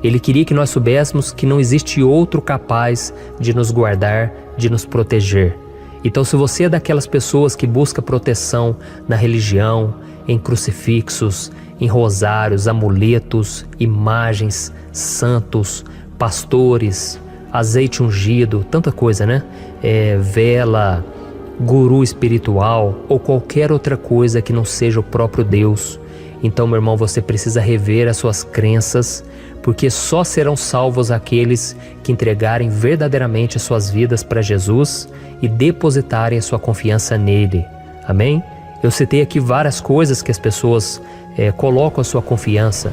[SPEAKER 1] Ele queria que nós soubéssemos que não existe outro capaz de nos guardar, de nos proteger. Então, se você é daquelas pessoas que busca proteção na religião, em crucifixos, em rosários, amuletos, imagens, santos, pastores, azeite ungido, tanta coisa, né? Vela, guru espiritual ou qualquer outra coisa que não seja o próprio Deus. Então, meu irmão, você precisa rever as suas crenças, porque só serão salvos aqueles que entregarem verdadeiramente as suas vidas para Jesus e depositarem a sua confiança nele. Amém? Eu citei aqui várias coisas que as pessoas colocam a sua confiança,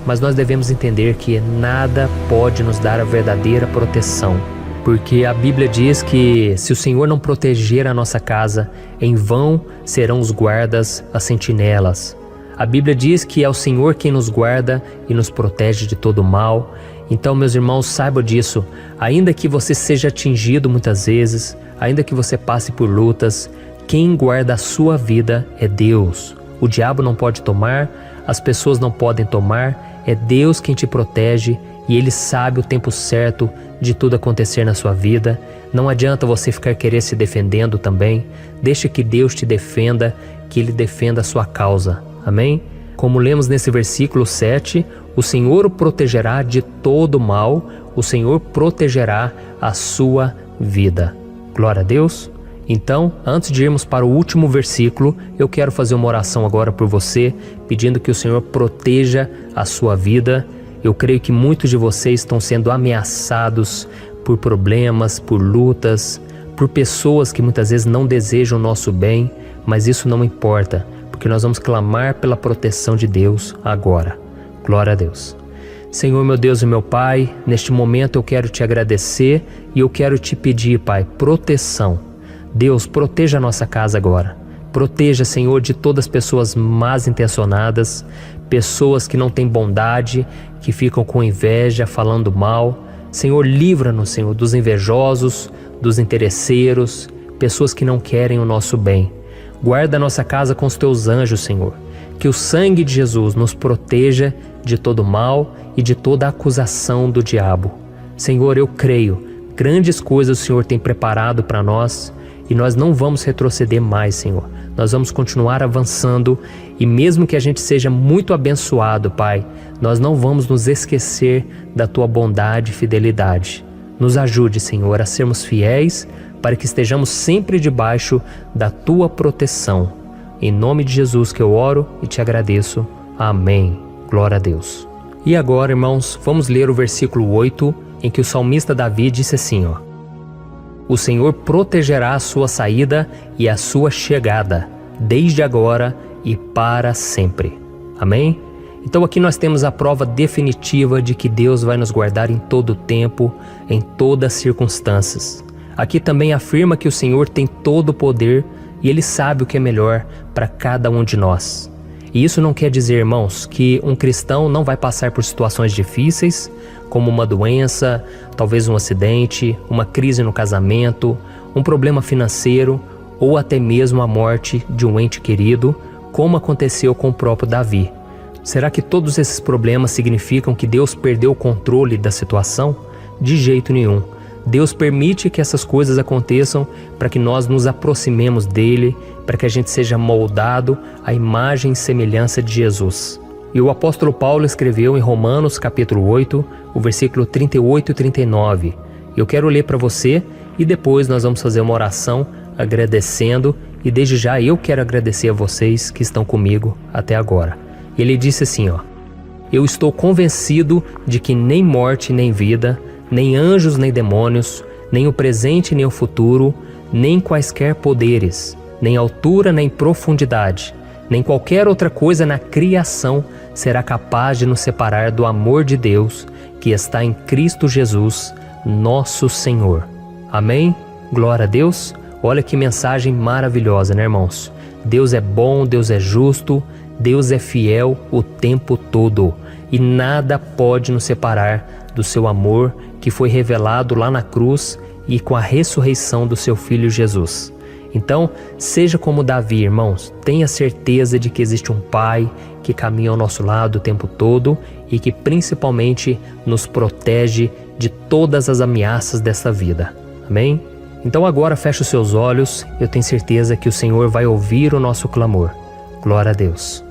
[SPEAKER 1] mas nós devemos entender que nada pode nos dar a verdadeira proteção, porque a Bíblia diz que se o Senhor não proteger a nossa casa, em vão serão os guardas, as sentinelas. A Bíblia diz que é o Senhor quem nos guarda e nos protege de todo mal. Então, meus irmãos, saibam disso. Ainda que você seja atingido muitas vezes, ainda que você passe por lutas, quem guarda a sua vida é Deus. O diabo não pode tomar, as pessoas não podem tomar, é Deus quem te protege e Ele sabe o tempo certo de tudo acontecer na sua vida. Não adianta você ficar querer se defendendo também. Deixa que Deus te defenda, que Ele defenda a sua causa. Amém? Como lemos nesse versículo 7, o Senhor o protegerá de todo mal, o Senhor protegerá a sua vida. Glória a Deus. Então, antes de irmos para o último versículo, eu quero fazer uma oração agora por você, pedindo que o Senhor proteja a sua vida. Eu creio que muitos de vocês estão sendo ameaçados por problemas, por lutas, por pessoas que muitas vezes não desejam o nosso bem, mas isso não importa, porque nós vamos clamar pela proteção de Deus agora. Glória a Deus. Senhor, meu Deus e meu Pai, neste momento eu quero te agradecer e eu quero te pedir, Pai, proteção. Deus, proteja a nossa casa agora. Proteja, Senhor, de todas as pessoas más intencionadas, pessoas que não têm bondade, que ficam com inveja, falando mal. Senhor, livra-nos, Senhor, dos invejosos, dos interesseiros, pessoas que não querem o nosso bem. Guarda a nossa casa com os teus anjos, Senhor. Que o sangue de Jesus nos proteja de todo mal e de toda acusação do diabo. Senhor, eu creio, grandes coisas o Senhor tem preparado para nós e nós não vamos retroceder mais, Senhor. Nós vamos continuar avançando e mesmo que a gente seja muito abençoado, Pai, nós não vamos nos esquecer da Tua bondade e fidelidade. Nos ajude, Senhor, a sermos fiéis para que estejamos sempre debaixo da Tua proteção. Em nome de Jesus que eu oro e te agradeço. Amém. Glória a Deus. E agora, irmãos, vamos ler o versículo 8, em que o salmista Davi disse assim, O Senhor protegerá a sua saída e a sua chegada, desde agora e para sempre. Amém? Então aqui nós temos a prova definitiva de que Deus vai nos guardar em todo o tempo, em todas as circunstâncias. Aqui também afirma que o Senhor tem todo o poder e Ele sabe o que é melhor para cada um de nós. E isso não quer dizer, irmãos, que um cristão não vai passar por situações difíceis, como uma doença, talvez um acidente, uma crise no casamento, um problema financeiro ou até mesmo a morte de um ente querido, como aconteceu com o próprio Davi. Será que todos esses problemas significam que Deus perdeu o controle da situação? De jeito nenhum. Deus permite que essas coisas aconteçam para que nós nos aproximemos dele, para que a gente seja moldado à imagem e semelhança de Jesus. E o apóstolo Paulo escreveu em Romanos capítulo 8, o versículo 38 e 39. Eu quero ler para você e depois nós vamos fazer uma oração agradecendo, e desde já eu quero agradecer a vocês que estão comigo até agora. Ele disse assim, Eu estou convencido de que nem morte nem vida, nem anjos nem demônios, nem o presente nem o futuro, nem quaisquer poderes, nem altura nem profundidade, nem qualquer outra coisa na criação será capaz de nos separar do amor de Deus que está em Cristo Jesus, nosso Senhor. Amém? Glória a Deus. Olha que mensagem maravilhosa, né, irmãos? Deus é bom, Deus é justo, Deus é fiel o tempo todo e nada pode nos separar do seu amor que foi revelado lá na cruz e com a ressurreição do seu Filho Jesus. Então, seja como Davi, irmãos, tenha certeza de que existe um Pai que caminha ao nosso lado o tempo todo e que principalmente nos protege de todas as ameaças dessa vida. Amém? Então agora feche os seus olhos, eu tenho certeza que o Senhor vai ouvir o nosso clamor. Glória a Deus.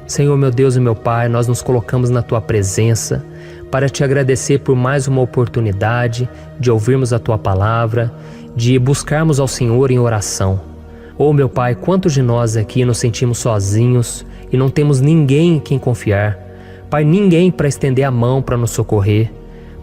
[SPEAKER 1] Senhor, meu Deus e meu Pai, nós nos colocamos na Tua presença para te agradecer por mais uma oportunidade de ouvirmos a Tua palavra, de buscarmos ao Senhor em oração. Oh, meu Pai, quantos de nós aqui nos sentimos sozinhos e não temos ninguém em quem confiar. Pai, ninguém para estender a mão para nos socorrer.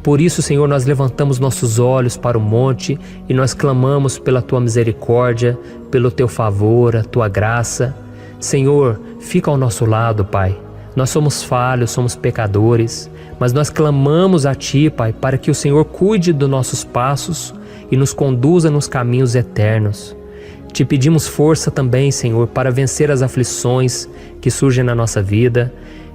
[SPEAKER 1] Por isso, Senhor, nós levantamos nossos olhos para o monte e nós clamamos pela Tua misericórdia, pelo Teu favor, a Tua graça. Senhor, fica ao nosso lado, Pai. Nós somos falhos, somos pecadores, mas nós clamamos a Ti, Pai, para que o Senhor cuide dos nossos passos e nos conduza nos caminhos eternos. Te pedimos força também, Senhor, para vencer as aflições que surgem na nossa vida,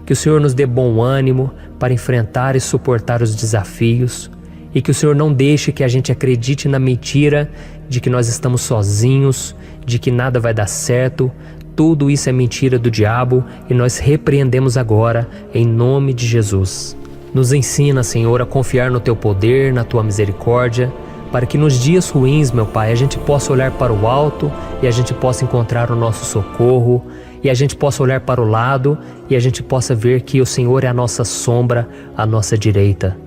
[SPEAKER 1] que o Senhor nos dê bom ânimo para enfrentar e suportar os desafios e que o Senhor não deixe que a gente acredite na mentira de que nós estamos sozinhos, de que nada vai dar certo. Tudo isso é mentira do diabo e nós repreendemos agora em nome de Jesus. Nos ensina, Senhor, a confiar no Teu poder, na Tua misericórdia, para que nos dias ruins, meu Pai, a gente possa olhar para o alto e a gente possa encontrar o nosso socorro, e a gente possa olhar para o lado e a gente possa ver que o Senhor é a nossa sombra, a nossa direita.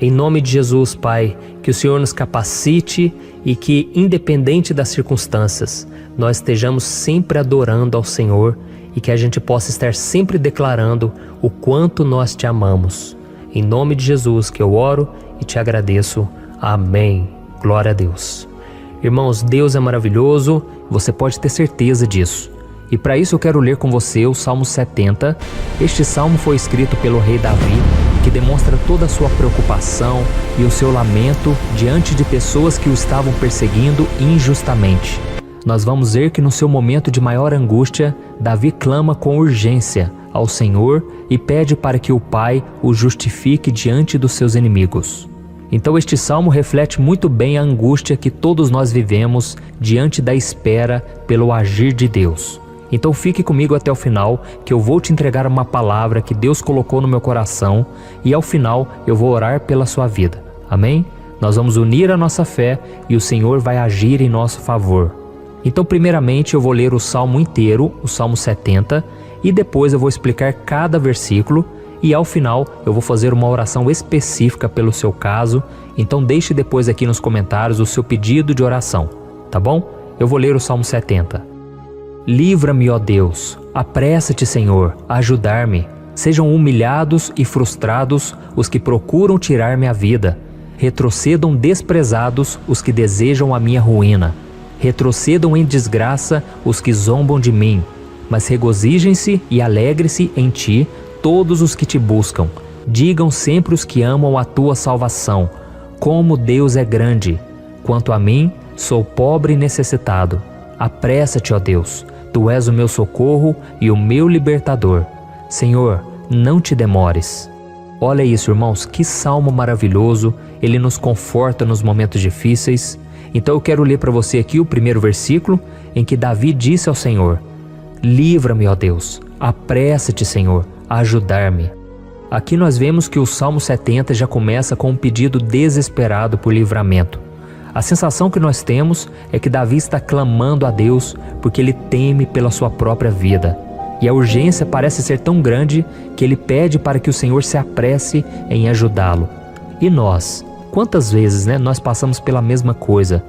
[SPEAKER 1] Em nome de Jesus, Pai, que o Senhor nos capacite e que, independente das circunstâncias, nós estejamos sempre adorando ao Senhor e que a gente possa estar sempre declarando o quanto nós Te amamos. Em nome de Jesus que eu oro e Te agradeço. Amém. Glória a Deus. Irmãos, Deus é maravilhoso, você pode ter certeza disso. E para isso eu quero ler com você o Salmo 70. Este salmo foi escrito pelo rei Davi, que demonstra toda a sua preocupação e o seu lamento diante de pessoas que o estavam perseguindo injustamente. Nós vamos ver que no seu momento de maior angústia, Davi clama com urgência ao Senhor e pede para que o Pai o justifique diante dos seus inimigos. Então este salmo reflete muito bem a angústia que todos nós vivemos diante da espera pelo agir de Deus. Então fique comigo até o final, que eu vou te entregar uma palavra que Deus colocou no meu coração e ao final eu vou orar pela sua vida. Amém? Nós vamos unir a nossa fé e o Senhor vai agir em nosso favor. Então primeiramente eu vou ler o salmo inteiro, o Salmo 70, e depois eu vou explicar cada versículo e ao final eu vou fazer uma oração específica pelo seu caso. Então deixe depois aqui nos comentários o seu pedido de oração, tá bom? Eu vou ler o Salmo 70. Livra-me, ó Deus, apressa-te, Senhor, a ajudar-me. Sejam humilhados e frustrados os que procuram tirar-me a vida. Retrocedam desprezados os que desejam a minha ruína. Retrocedam em desgraça os que zombam de mim. Mas regozijem-se e alegre-se em ti todos os que te buscam. Digam sempre os que amam a tua salvação, como Deus é grande. Quanto a mim, sou pobre e necessitado. Apressa-te, ó Deus, Tu és o meu socorro e o meu libertador. Senhor, não te demores. Olha isso, irmãos, que salmo maravilhoso, ele nos conforta nos momentos difíceis. Então eu quero ler para você aqui o primeiro versículo, em que Davi disse ao Senhor: livra-me, ó Deus, apressa-te, Senhor, a ajudar-me. Aqui nós vemos que o Salmo 70 já começa com um pedido desesperado por livramento. A sensação que nós temos é que Davi está clamando a Deus porque ele teme pela sua própria vida. E a urgência parece ser tão grande que ele pede para que o Senhor se apresse em ajudá-lo. E nós? Quantas vezes nós passamos pela mesma coisa?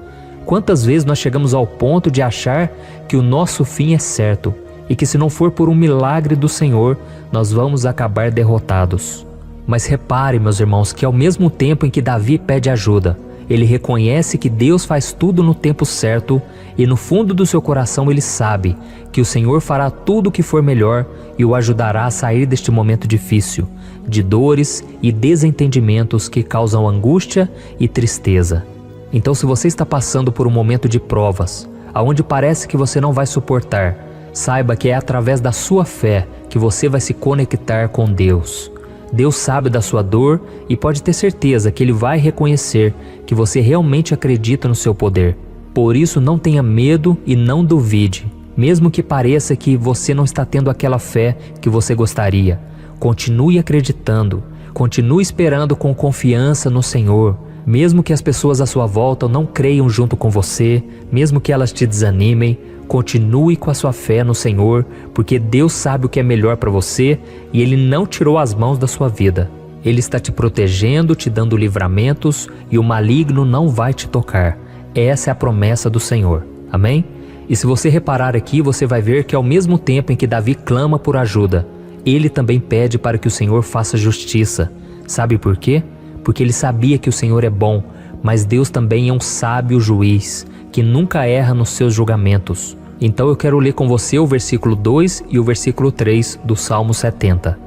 [SPEAKER 1] Quantas vezes nós chegamos ao ponto de achar que o nosso fim é certo e que se não for por um milagre do Senhor, nós vamos acabar derrotados? Mas repare, meus irmãos, que ao mesmo tempo em que Davi pede ajuda, ele reconhece que Deus faz tudo no tempo certo e no fundo do seu coração ele sabe que o Senhor fará tudo o que for melhor e o ajudará a sair deste momento difícil, de dores e desentendimentos que causam angústia e tristeza. Então, se você está passando por um momento de provas, aonde parece que você não vai suportar, saiba que é através da sua fé que você vai se conectar com Deus. Deus sabe da sua dor e pode ter certeza que Ele vai reconhecer que você realmente acredita no seu poder. Por isso, não tenha medo e não duvide, mesmo que pareça que você não está tendo aquela fé que você gostaria. Continue acreditando, continue esperando com confiança no Senhor. Mesmo que as pessoas à sua volta não creiam junto com você, mesmo que elas te desanimem, continue com a sua fé no Senhor, porque Deus sabe o que é melhor para você e Ele não tirou as mãos da sua vida. Ele está te protegendo, te dando livramentos e o maligno não vai te tocar. Essa é a promessa do Senhor. Amém? E se você reparar aqui, você vai ver que ao mesmo tempo em que Davi clama por ajuda, ele também pede para que o Senhor faça justiça. Sabe por quê? Porque ele sabia que o Senhor é bom, mas Deus também é um sábio juiz, que nunca erra nos seus julgamentos. Então eu quero ler com você o versículo 2 e o versículo 3 do Salmo 70.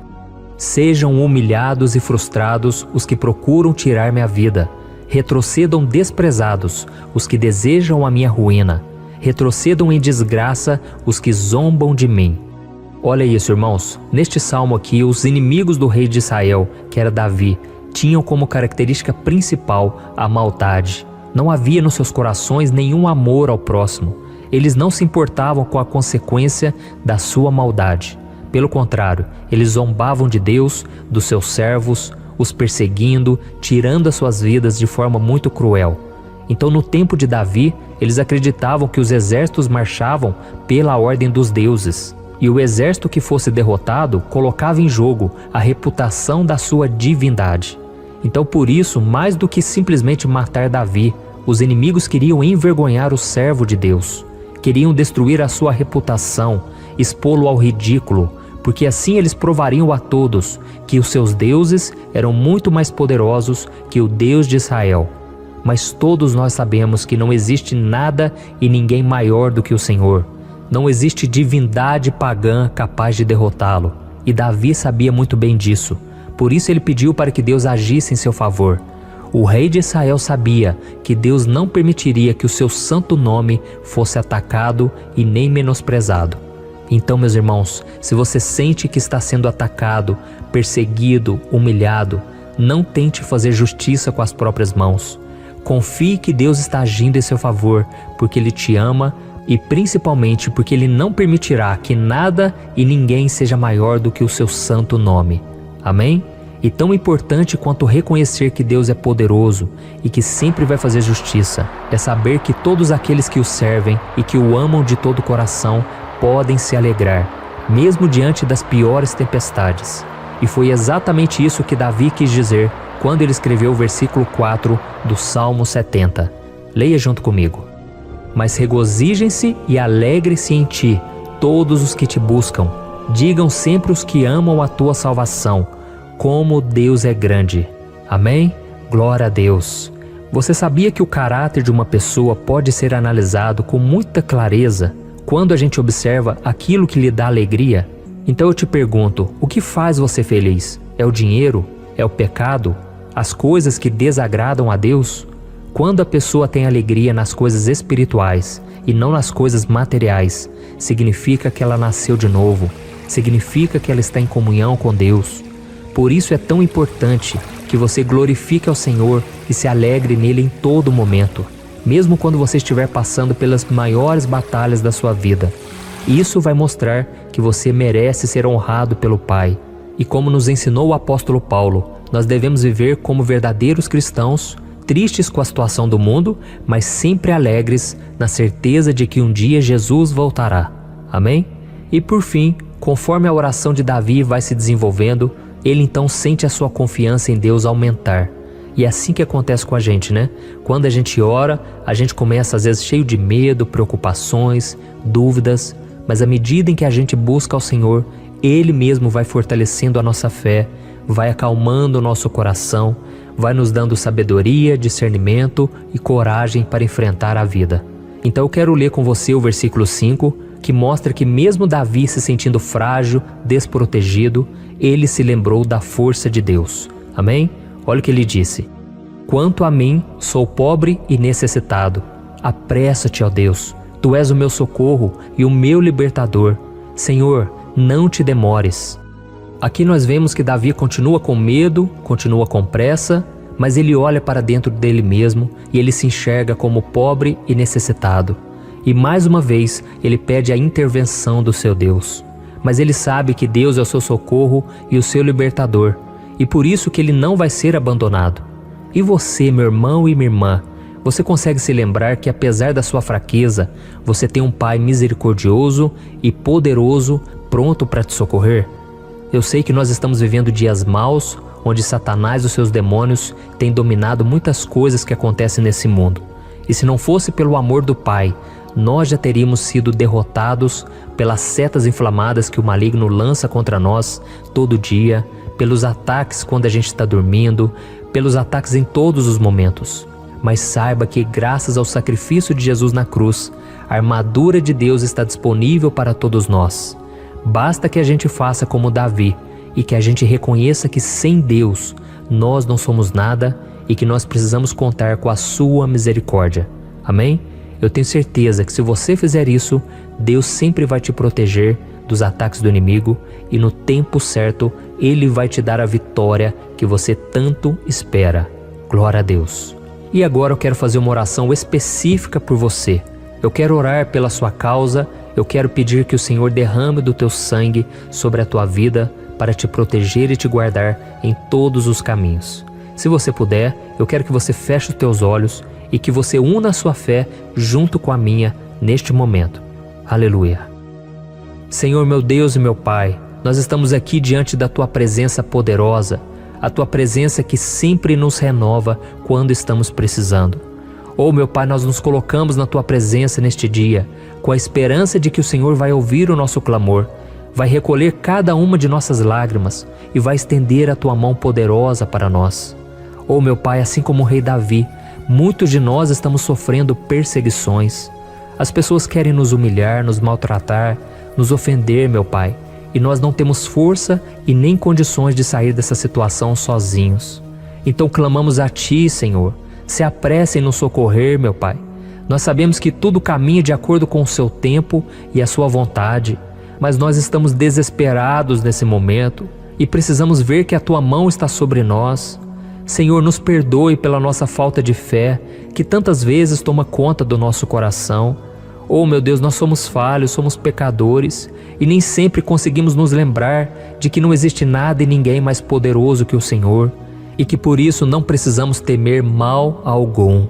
[SPEAKER 1] Sejam humilhados e frustrados os que procuram tirar minha vida. Retrocedam desprezados os que desejam a minha ruína. Retrocedam em desgraça os que zombam de mim. Olha isso, irmãos. Neste salmo aqui, os inimigos do rei de Israel, que era Davi, tinham como característica principal a maldade. Não havia nos seus corações nenhum amor ao próximo. Eles não se importavam com a consequência da sua maldade. Pelo contrário, eles zombavam de Deus, dos seus servos, os perseguindo, tirando as suas vidas de forma muito cruel. Então, no tempo de Davi, eles acreditavam que os exércitos marchavam pela ordem dos deuses. E o exército que fosse derrotado colocava em jogo a reputação da sua divindade. Então, por isso, mais do que simplesmente matar Davi, os inimigos queriam envergonhar o servo de Deus. Queriam destruir a sua reputação, expô-lo ao ridículo, porque assim eles provariam a todos que os seus deuses eram muito mais poderosos que o Deus de Israel. Mas todos nós sabemos que não existe nada e ninguém maior do que o Senhor. Não existe divindade pagã capaz de derrotá-lo. E Davi sabia muito bem disso. Por isso ele pediu para que Deus agisse em seu favor. O rei de Israel sabia que Deus não permitiria que o seu santo nome fosse atacado e nem menosprezado. Então, meus irmãos, se você sente que está sendo atacado, perseguido, humilhado, não tente fazer justiça com as próprias mãos. Confie que Deus está agindo em seu favor, porque Ele te ama e principalmente porque Ele não permitirá que nada e ninguém seja maior do que o seu santo nome. Amém? E tão importante quanto reconhecer que Deus é poderoso e que sempre vai fazer justiça, é saber que todos aqueles que o servem e que o amam de todo o coração podem se alegrar, mesmo diante das piores tempestades. E foi exatamente isso que Davi quis dizer quando ele escreveu o versículo 4 do Salmo 70. Leia junto comigo. Mas regozijem-se e alegrem-se em ti, todos os que te buscam. Digam sempre os que amam a tua salvação, como Deus é grande. Amém? Glória a Deus. Você sabia que o caráter de uma pessoa pode ser analisado com muita clareza quando a gente observa aquilo que lhe dá alegria? Então eu te pergunto, o que faz você feliz? É o dinheiro? É o pecado? As coisas que desagradam a Deus? Quando a pessoa tem alegria nas coisas espirituais e não nas coisas materiais, significa que ela nasceu de novo, significa que ela está em comunhão com Deus. Por isso é tão importante que você glorifique ao Senhor e se alegre nele em todo momento, mesmo quando você estiver passando pelas maiores batalhas da sua vida. Isso vai mostrar que você merece ser honrado pelo Pai. E como nos ensinou o apóstolo Paulo, nós devemos viver como verdadeiros cristãos, tristes com a situação do mundo, mas sempre alegres na certeza de que um dia Jesus voltará. Amém? E por fim, conforme a oração de Davi vai se desenvolvendo, ele então sente a sua confiança em Deus aumentar. E é assim que acontece com a gente, né? Quando a gente ora, a gente começa às vezes cheio de medo, preocupações, dúvidas, mas à medida em que a gente busca ao Senhor, Ele mesmo vai fortalecendo a nossa fé, vai acalmando o nosso coração, vai nos dando sabedoria, discernimento e coragem para enfrentar a vida. Então eu quero ler com você o versículo 5, que mostra que mesmo Davi se sentindo frágil, desprotegido, ele se lembrou da força de Deus. Amém? Olha o que ele disse. Quanto a mim, sou pobre e necessitado. Apressa-te, ó Deus. Tu és o meu socorro e o meu libertador. Senhor, não te demores. Aqui nós vemos que Davi continua com medo, continua com pressa, mas ele olha para dentro dele mesmo e ele se enxerga como pobre e necessitado. E mais uma vez, ele pede a intervenção do seu Deus. Mas ele sabe que Deus é o seu socorro e o seu libertador, e por isso que ele não vai ser abandonado. E você, meu irmão e minha irmã, você consegue se lembrar que apesar da sua fraqueza, você tem um Pai misericordioso e poderoso pronto para te socorrer? Eu sei que nós estamos vivendo dias maus, onde Satanás e os seus demônios têm dominado muitas coisas que acontecem nesse mundo. E se não fosse pelo amor do Pai, nós já teríamos sido derrotados pelas setas inflamadas que o maligno lança contra nós todo dia, pelos ataques quando a gente está dormindo, pelos ataques em todos os momentos. Mas saiba que, graças ao sacrifício de Jesus na cruz, a armadura de Deus está disponível para todos nós. Basta que a gente faça como Davi e que a gente reconheça que sem Deus nós não somos nada e que nós precisamos contar com a sua misericórdia. Amém? Eu tenho certeza que se você fizer isso, Deus sempre vai te proteger dos ataques do inimigo e no tempo certo Ele vai te dar a vitória que você tanto espera. Glória a Deus. E agora eu quero fazer uma oração específica por você. Eu quero orar pela sua causa, eu quero pedir que o Senhor derrame do teu sangue sobre a tua vida para te proteger e te guardar em todos os caminhos. Se você puder, eu quero que você feche os teus olhos e que você una a sua fé junto com a minha neste momento. Aleluia. Senhor, meu Deus e meu Pai, nós estamos aqui diante da Tua presença poderosa, a Tua presença que sempre nos renova quando estamos precisando. Oh, meu Pai, nós nos colocamos na Tua presença neste dia, com a esperança de que o Senhor vai ouvir o nosso clamor, vai recolher cada uma de nossas lágrimas e vai estender a Tua mão poderosa para nós. Oh, meu Pai, assim como o rei Davi, muitos de nós estamos sofrendo perseguições. As pessoas querem nos humilhar, nos maltratar, nos ofender, meu Pai, e nós não temos força e nem condições de sair dessa situação sozinhos. Então clamamos a Ti, Senhor, se apresse em nos socorrer, meu Pai. Nós sabemos que tudo caminha de acordo com o Seu tempo e a Sua vontade, mas nós estamos desesperados nesse momento e precisamos ver que a Tua mão está sobre nós. Senhor, nos perdoe pela nossa falta de fé, que tantas vezes toma conta do nosso coração. Oh, meu Deus, nós somos falhos, somos pecadores e nem sempre conseguimos nos lembrar de que não existe nada e ninguém mais poderoso que o Senhor e que por isso não precisamos temer mal algum.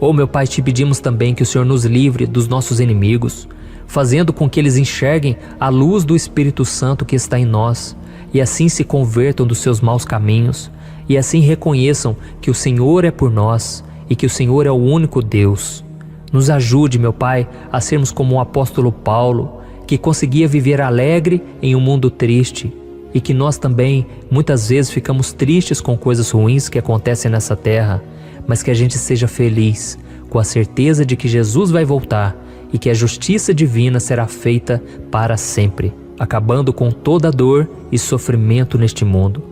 [SPEAKER 1] Oh, meu Pai, te pedimos também que o Senhor nos livre dos nossos inimigos, fazendo com que eles enxerguem a luz do Espírito Santo que está em nós e assim se convertam dos seus maus caminhos e assim reconheçam que o Senhor é por nós e que o Senhor é o único Deus. Nos ajude, meu Pai, a sermos como o apóstolo Paulo, que conseguia viver alegre em um mundo triste e que nós também muitas vezes ficamos tristes com coisas ruins que acontecem nessa terra, mas que a gente seja feliz com a certeza de que Jesus vai voltar e que a justiça divina será feita para sempre, acabando com toda dor e sofrimento neste mundo.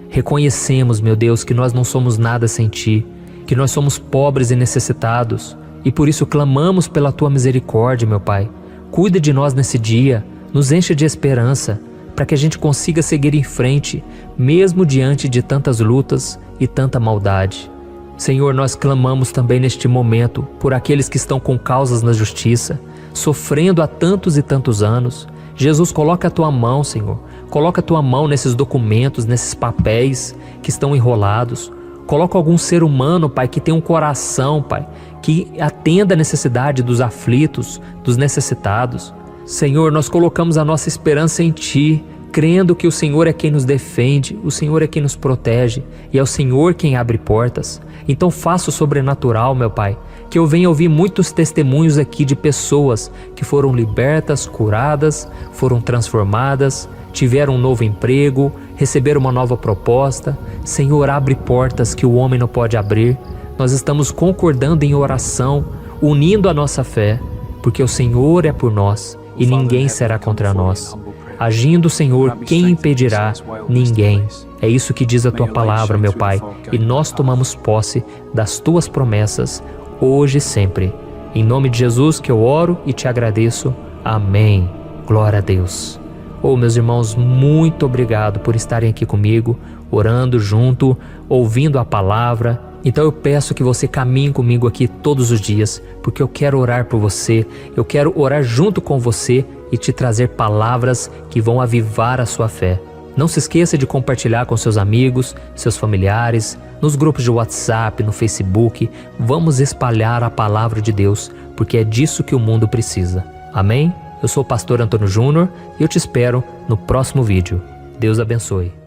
[SPEAKER 1] Reconhecemos, meu Deus, que nós não somos nada sem Ti, que nós somos pobres e necessitados, e por isso clamamos pela Tua misericórdia, meu Pai. Cuida de nós nesse dia, nos enche de esperança, para que a gente consiga seguir em frente, mesmo diante de tantas lutas e tanta maldade. Senhor, nós clamamos também neste momento por aqueles que estão com causas na justiça, sofrendo há tantos e tantos anos. Jesus, coloca a Tua mão, Senhor. Coloca a Tua mão nesses documentos, nesses papéis que estão enrolados. Coloca algum ser humano, Pai, que tem um coração, Pai, que atenda a necessidade dos aflitos, dos necessitados. Senhor, nós colocamos a nossa esperança em Ti, crendo que o Senhor é quem nos defende, o Senhor é quem nos protege e é o Senhor quem abre portas. Então faça o sobrenatural, meu Pai, que eu venha ouvir muitos testemunhos aqui de pessoas que foram libertas, curadas, foram transformadas, tiveram um novo emprego, receberam uma nova proposta. Senhor, abre portas que o homem não pode abrir. Nós estamos concordando em oração, unindo a nossa fé, porque o Senhor é por nós e ninguém será contra nós. Agindo o Senhor, quem impedirá? Ninguém. É isso que diz a Tua palavra, meu Pai, e nós tomamos posse das Tuas promessas, hoje e sempre. Em nome de Jesus que eu oro e te agradeço. Amém. Glória a Deus. Oh, meus irmãos, muito obrigado por estarem aqui comigo, orando junto, ouvindo a palavra. Então eu peço que você caminhe comigo aqui todos os dias, porque eu quero orar por você, eu quero orar junto com você e te trazer palavras que vão avivar a sua fé. Não se esqueça de compartilhar com seus amigos, seus familiares, nos grupos de WhatsApp, no Facebook. Vamos espalhar a palavra de Deus, porque é disso que o mundo precisa. Amém? Eu sou o pastor Antônio Júnior e eu te espero no próximo vídeo. Deus abençoe.